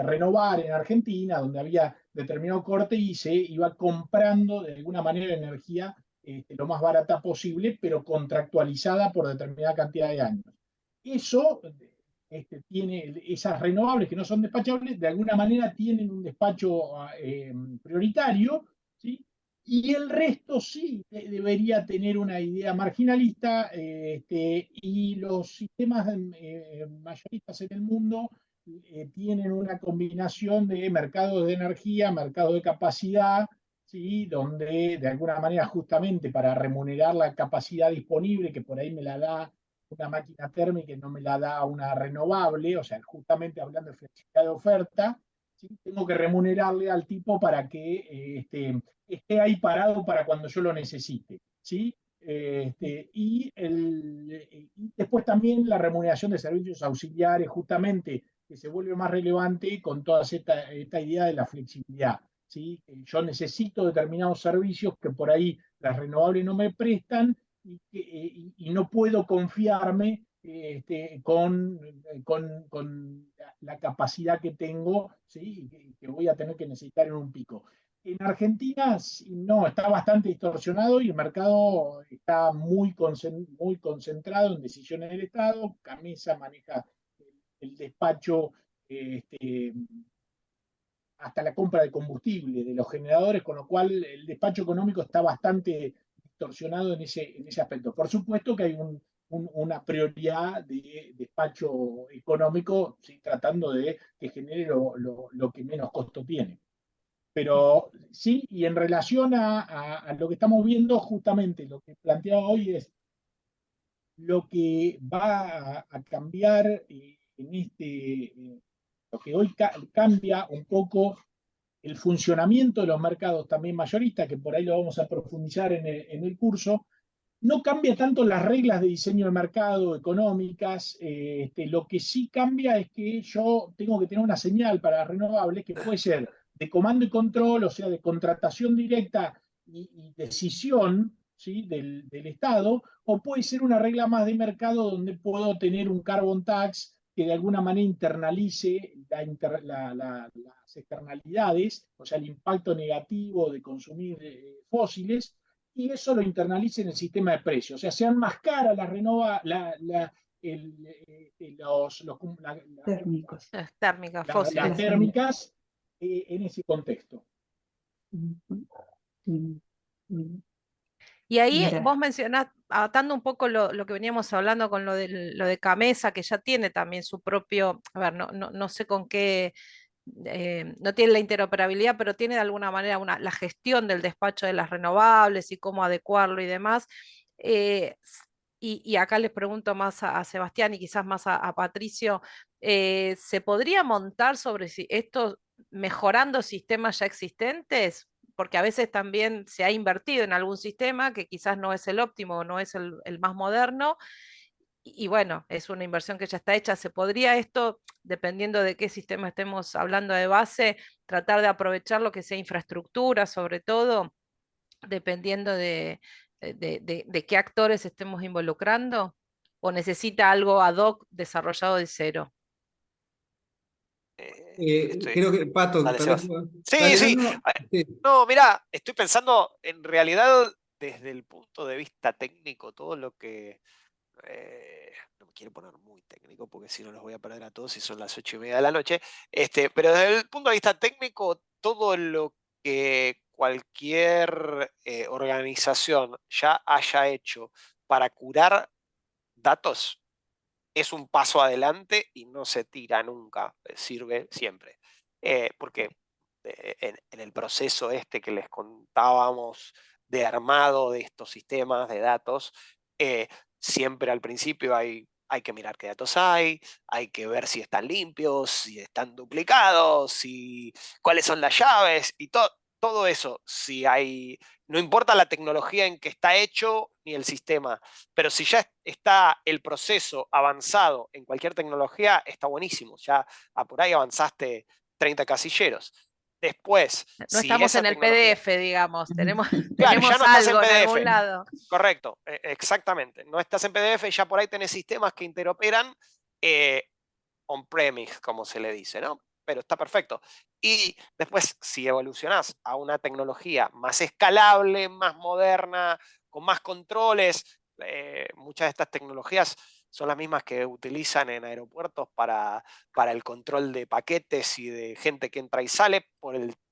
Speaker 2: Renovar en Argentina, donde había determinado corte y se iba comprando de alguna manera energía lo más barata posible, pero contractualizada por determinada cantidad de años. Eso tiene esas renovables que no son despachables, de alguna manera tienen un despacho prioritario, ¿sí? Y el resto sí debería tener una idea marginalista, y los sistemas mayoristas en el mundo tienen una combinación de mercados de energía, mercado de capacidad, ¿sí? Donde de alguna manera justamente para remunerar la capacidad disponible, que por ahí me la da una máquina térmica y no me la da una renovable, o sea, justamente hablando de flexibilidad de oferta, ¿sí? Tengo que remunerarle al tipo para que esté ahí parado para cuando yo lo necesite, ¿sí? Y después también la remuneración de servicios auxiliares, justamente, que se vuelve más relevante con toda esta idea de la flexibilidad. ¿Sí? Yo necesito determinados servicios que por ahí las renovables no me prestan y no puedo confiarme con la capacidad que tengo, ¿sí? Que voy a tener que necesitar en un pico. En Argentina no, está bastante distorsionado y el mercado está muy concentrado en decisiones del Estado. Camisa maneja el despacho este, hasta la compra de combustible de los generadores, con lo cual el despacho económico está bastante distorsionado en ese aspecto. Por supuesto que hay una prioridad de despacho económico, ¿sí? Tratando de que genere lo que menos costo tiene. Pero sí, y en relación a lo que estamos viendo, justamente lo que planteaba hoy es lo que va a cambiar lo que hoy cambia un poco el funcionamiento de los mercados también mayoristas, que por ahí lo vamos a profundizar en el curso. No cambia tanto las reglas de diseño de mercado económicas, lo que sí cambia es que yo tengo que tener una señal para renovables que puede ser de comando y control, o sea, de contratación directa y decisión, ¿sí? del Estado, o puede ser una regla más de mercado donde puedo tener un carbon tax que de alguna manera internalice las externalidades, o sea, el impacto negativo de consumir fósiles, y eso lo internalice en el sistema de precios. O sea, sean más caras las
Speaker 3: Térmicos.
Speaker 1: Las térmicas,
Speaker 2: las
Speaker 1: fósiles.
Speaker 2: térmicas en ese contexto.
Speaker 1: Y ahí
Speaker 3: Mira.
Speaker 1: vos mencionás, atando un poco lo que veníamos hablando con lo de Camesa, que ya tiene también su propio, a ver, no sé con qué, no tiene la interoperabilidad, pero tiene de alguna manera la gestión del despacho de las renovables y cómo adecuarlo y demás. Y acá les pregunto más a Sebastián y quizás más a Patricio, ¿se podría montar sobre esto mejorando sistemas ya existentes? Porque a veces también se ha invertido en algún sistema que quizás no es el óptimo o no es el más moderno, y bueno, es una inversión que ya está hecha. ¿Se podría esto, dependiendo de qué sistema estemos hablando de base, tratar de aprovechar lo que sea infraestructura, sobre todo, dependiendo de qué actores estemos involucrando? ¿O necesita algo ad hoc desarrollado de cero?
Speaker 4: Creo que, Pato,
Speaker 5: Dale,
Speaker 4: tal vez.
Speaker 5: Sebas. Sí,
Speaker 4: Dale, no,
Speaker 5: sí.
Speaker 4: no. Sí.
Speaker 5: No, mira, estoy pensando en realidad desde el punto de vista técnico, todo lo que... no me quiero poner muy técnico porque si no los voy a perder a todos y son las 8:30 de la noche. Pero desde el punto de vista técnico, todo lo que cualquier organización ya haya hecho para curar datos es un paso adelante y no se tira nunca, sirve siempre. Porque en el proceso este que les contábamos de armado de estos sistemas de datos, siempre al principio hay que mirar qué datos hay que ver si están limpios, si están duplicados, cuáles son las llaves y todo eso. Si hay, no importa la tecnología en que está hecho ni el sistema, pero si ya está el proceso avanzado en cualquier tecnología, está buenísimo. Ya por ahí avanzaste 30 casilleros. Después,
Speaker 1: No
Speaker 5: si
Speaker 1: estamos
Speaker 5: esa
Speaker 1: en el
Speaker 5: tecnología...
Speaker 1: PDF, digamos,
Speaker 5: Claro, ya
Speaker 1: tenemos
Speaker 5: no estás en
Speaker 1: algo en
Speaker 5: PDF.
Speaker 1: algún lado.
Speaker 5: Correcto, exactamente. No estás en PDF, ya por ahí tenés sistemas que interoperan on-premise, como se le dice, ¿no? Pero está perfecto. Y después, si evolucionás a una tecnología más escalable, más moderna, con más controles, muchas de estas tecnologías son las mismas que utilizan en aeropuertos para el control de paquetes y de gente que entra y sale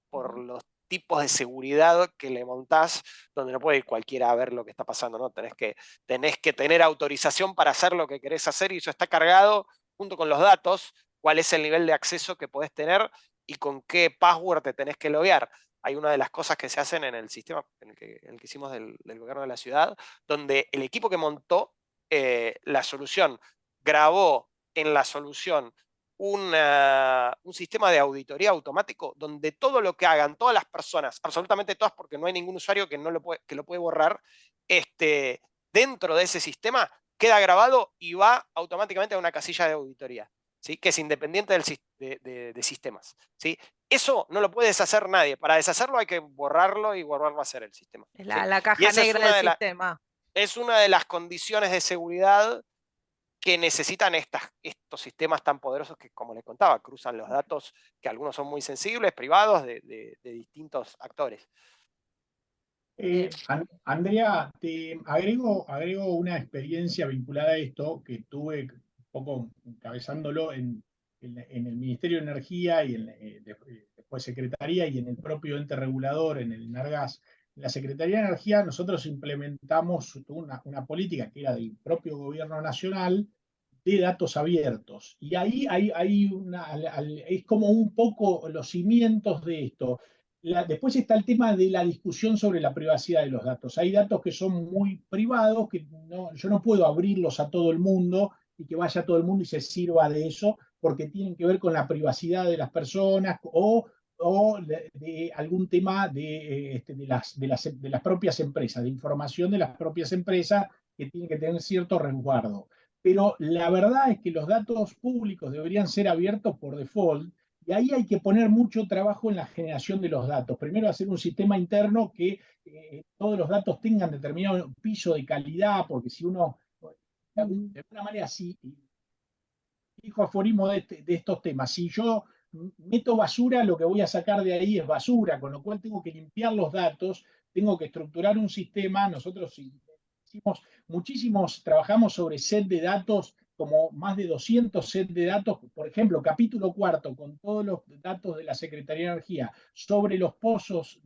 Speaker 5: por los tipos de seguridad que le montás, donde no puede ir cualquiera a ver lo que está pasando, ¿no? Tenés que tener autorización para hacer lo que querés hacer y eso está cargado junto con los datos, cuál es el nivel de acceso que podés tener y con qué password te tenés que loguear. hay una de las cosas que se hacen en el sistema en el que hicimos del gobierno de la ciudad, donde el equipo que montó la solución grabó en la solución un sistema de auditoría automático donde todo lo que hagan todas las personas, absolutamente todas, porque no hay ningún usuario que lo puede borrar, dentro de ese sistema queda grabado y va automáticamente a una casilla de auditoría, ¿sí? Que es independiente de sistemas, ¿sí? Eso no lo puede deshacer nadie. Para deshacerlo hay que borrarlo y volverlo a hacer el sistema.
Speaker 1: Es
Speaker 5: ¿sí?
Speaker 1: la
Speaker 5: Y
Speaker 1: caja
Speaker 5: esa
Speaker 1: negra del sistema.
Speaker 5: es una de las condiciones de seguridad que necesitan estos sistemas tan poderosos que, como les contaba, cruzan los datos, que algunos son muy sensibles, privados, de distintos actores.
Speaker 2: Andrea, te agrego una experiencia vinculada a esto que tuve un poco encabezándolo en el Ministerio de Energía y después Secretaría y en el propio ente regulador, en el ENARGAS. En la Secretaría de Energía nosotros implementamos una política que era del propio gobierno nacional de datos abiertos. Y ahí es como un poco los cimientos de esto. Después está el tema de la discusión sobre la privacidad de los datos. Hay datos que son muy privados, que yo no puedo abrirlos a todo el mundo y que vaya todo el mundo y se sirva de eso, porque tienen que ver con la privacidad de las personas o de algún tema de las propias empresas, de información de las propias empresas que tienen que tener cierto resguardo. Pero la verdad es que los datos públicos deberían ser abiertos por default y ahí hay que poner mucho trabajo en la generación de los datos. Primero hacer un sistema interno que todos los datos tengan determinado piso de calidad, porque si uno, de alguna manera, si dijo aforismo de estos temas, si yo meto basura, lo que voy a sacar de ahí es basura, con lo cual tengo que limpiar los datos, tengo que estructurar un sistema. Nosotros hicimos trabajamos sobre set de datos, como más de 200 sets de datos, por ejemplo, capítulo cuarto, con todos los datos de la Secretaría de Energía sobre los pozos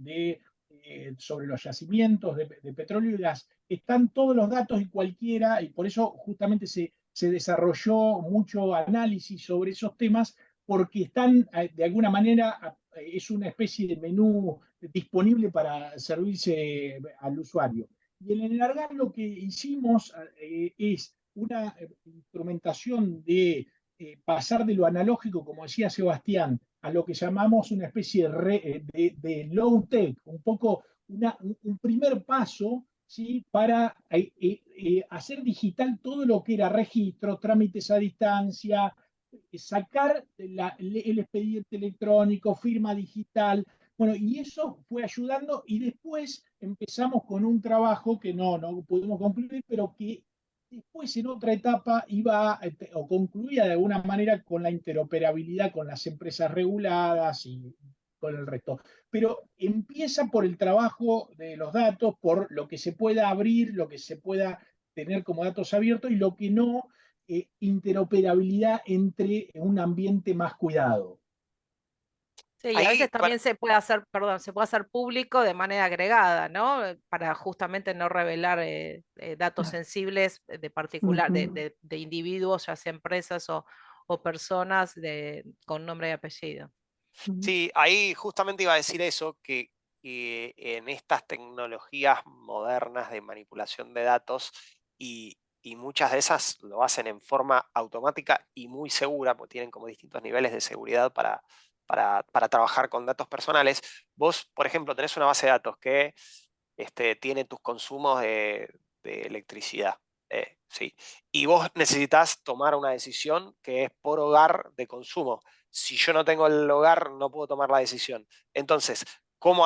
Speaker 2: sobre los yacimientos de petróleo y gas, están todos los datos y cualquiera, y por eso justamente se desarrolló mucho análisis sobre esos temas, porque están, de alguna manera, es una especie de menú disponible para servirse al usuario. Y en el Enargas lo que hicimos es una instrumentación de pasar de lo analógico, como decía Sebastián, a lo que llamamos una especie de low-tech, un poco un primer paso, ¿sí? Para hacer digital todo lo que era registro, trámites a distancia, sacar el expediente electrónico, firma digital. Bueno, y eso fue ayudando y después empezamos con un trabajo que no pudimos concluir, pero que después en otra etapa iba o concluía de alguna manera con la interoperabilidad con las empresas reguladas y con el resto. Pero empieza por el trabajo de los datos, por lo que se pueda abrir, lo que se pueda tener como datos abiertos y lo que no, interoperabilidad entre un ambiente más cuidado.
Speaker 1: Sí, y a
Speaker 5: Ahí,
Speaker 1: veces también se puede hacer, perdón, se puede hacer público de manera agregada, ¿no? Para justamente no revelar datos sensibles de particular, de individuos, ya sea empresas o personas con nombre y apellido.
Speaker 5: sí, ahí justamente iba a decir eso, que en estas tecnologías modernas de manipulación de datos, y muchas de esas lo hacen en forma automática y muy segura, porque tienen como distintos niveles de seguridad para trabajar con datos personales. Vos, por ejemplo, tenés una base de datos que tiene tus consumos de electricidad. Sí. Y vos necesitas tomar una decisión que es por hogar de consumo. Si yo no tengo el hogar, no puedo tomar la decisión. Entonces, ¿cómo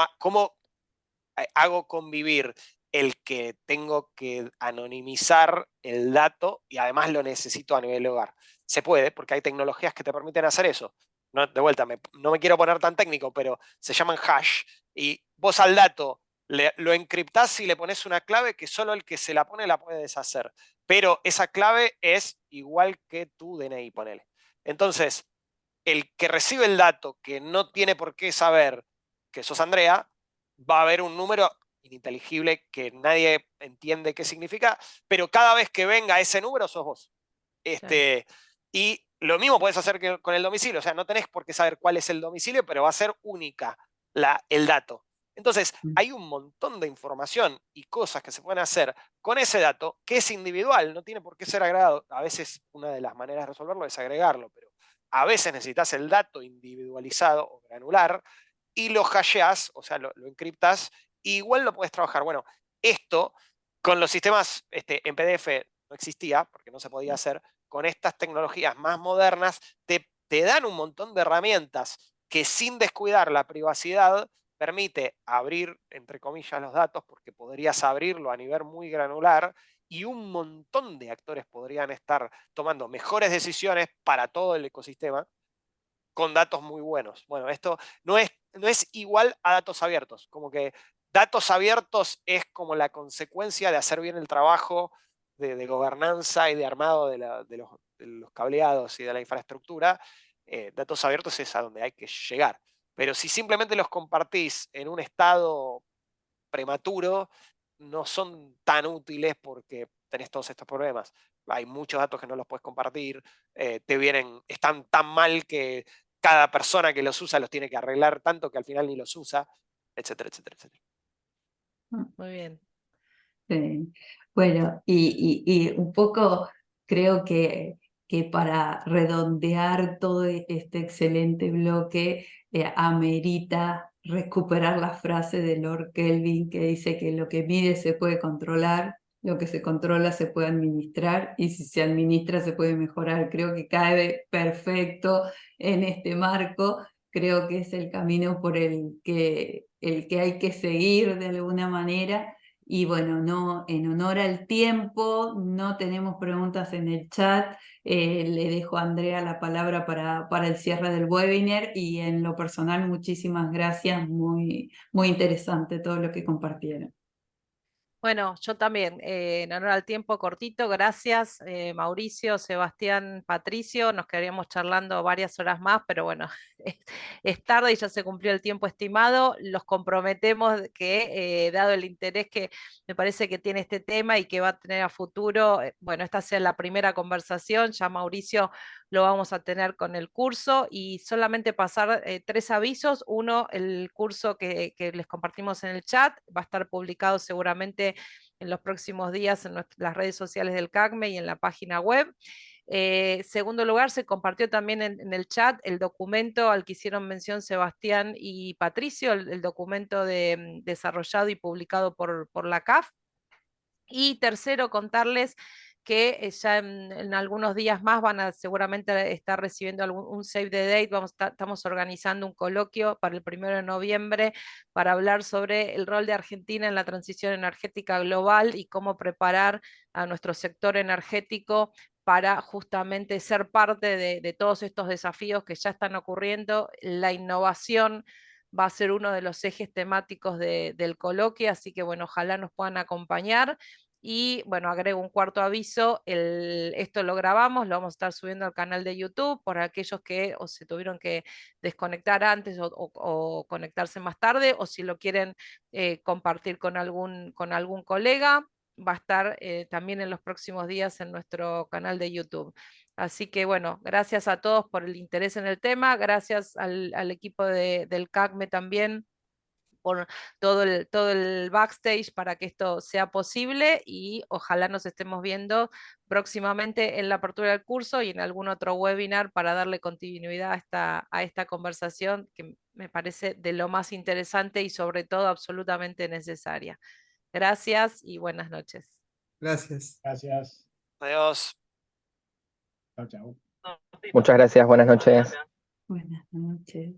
Speaker 5: hago convivir el que tengo que anonimizar el dato y además lo necesito a nivel hogar? Se puede, porque hay tecnologías que te permiten hacer eso. No, de vuelta, no me quiero poner tan técnico, pero se llaman hash, y vos al dato lo encriptás y le pones una clave que solo el que se la pone la puede deshacer. Pero esa clave es igual que tu DNI, ponele. Entonces, el que recibe el dato, que no tiene por qué saber que sos Andrea, va a haber un número ininteligible que nadie entiende qué significa, pero cada vez que venga ese número sos vos. Y lo mismo puedes hacer con el domicilio, o sea, no tenés por qué saber cuál es el domicilio, pero va a ser única. el dato. Entonces, hay un montón de información y cosas que se pueden hacer con ese dato que es individual, no tiene por qué ser agregado. A veces una de las maneras de resolverlo es agregarlo, pero a veces necesitas el dato individualizado o granular y lo hasheas, o sea, lo encriptas, y igual lo puedes trabajar. Bueno, esto con los sistemas en PDF no existía, porque no se podía hacer. Con estas tecnologías más modernas te dan un montón de herramientas que sin descuidar la privacidad permite abrir, entre comillas, los datos, porque podrías abrirlo a nivel muy granular y un montón de actores podrían estar tomando mejores decisiones para todo el ecosistema con datos muy buenos. Bueno, esto no es igual a datos abiertos, como que datos abiertos es como la consecuencia de hacer bien el trabajo de gobernanza y de armado de los cableados y de la infraestructura. Datos abiertos es a donde hay que llegar. Pero si simplemente los compartís en un estado prematuro, no son tan útiles porque tenés todos estos problemas. Hay muchos datos que no los puedes compartir, están tan mal que cada persona que los usa los tiene que arreglar tanto que al final ni los usa, etcétera, etcétera, etcétera.
Speaker 1: Muy bien.
Speaker 3: Sí. Bueno, y un poco creo que para redondear todo este excelente bloque, amerita recuperar la frase de Lord Kelvin que dice que lo que mide se puede controlar, lo que se controla se puede administrar y si se administra se puede mejorar. Creo que cae perfecto en este marco. Creo que es el camino por el que hay que seguir de alguna manera. Y bueno, no, en honor al tiempo, no tenemos preguntas en el chat. Le dejo a Andrea la palabra para el cierre del webinar y en lo personal, muchísimas gracias. Muy, muy interesante todo lo que compartieron.
Speaker 1: Bueno, yo también, en honor al tiempo cortito, gracias Mauricio, Sebastián, Patricio, nos quedaríamos charlando varias horas más, pero bueno, es tarde y ya se cumplió el tiempo estimado, los comprometemos que dado el interés que me parece que tiene este tema y que va a tener a futuro, bueno, esta sea la primera conversación, ya Mauricio lo vamos a tener con el curso y solamente pasar 3 avisos. Uno, el curso que les compartimos en el chat va a estar publicado seguramente en los próximos días en las redes sociales del CACME y en la página web. Segundo lugar, se compartió también en el chat el documento al que hicieron mención Sebastián y Patricio, el documento desarrollado y publicado por la CAF. Y tercero, contarles que ya en algunos días más van a seguramente estar recibiendo un save the date. Estamos organizando un coloquio para el 1 de noviembre para hablar sobre el rol de Argentina en la transición energética global y cómo preparar a nuestro sector energético para justamente ser parte de todos estos desafíos que ya están ocurriendo. La innovación va a ser uno de los ejes temáticos del coloquio, así que bueno, ojalá nos puedan acompañar. Y bueno, agrego un cuarto aviso, esto lo grabamos, lo vamos a estar subiendo al canal de YouTube por aquellos que o se tuvieron que desconectar antes o conectarse más tarde, o si lo quieren compartir con algún colega, va a estar también en los próximos días en nuestro canal de YouTube. Así que bueno, gracias a todos por el interés en el tema, gracias al equipo del CACME también por todo el backstage para que esto sea posible y ojalá nos estemos viendo próximamente en la apertura del curso y en algún otro webinar para darle continuidad a esta conversación que me parece de lo más interesante y sobre todo absolutamente necesaria. Gracias y buenas noches.
Speaker 4: Gracias.
Speaker 2: Gracias.
Speaker 5: Adiós.
Speaker 2: Chao, chao.
Speaker 6: Muchas gracias, buenas noches.
Speaker 3: Buenas noches.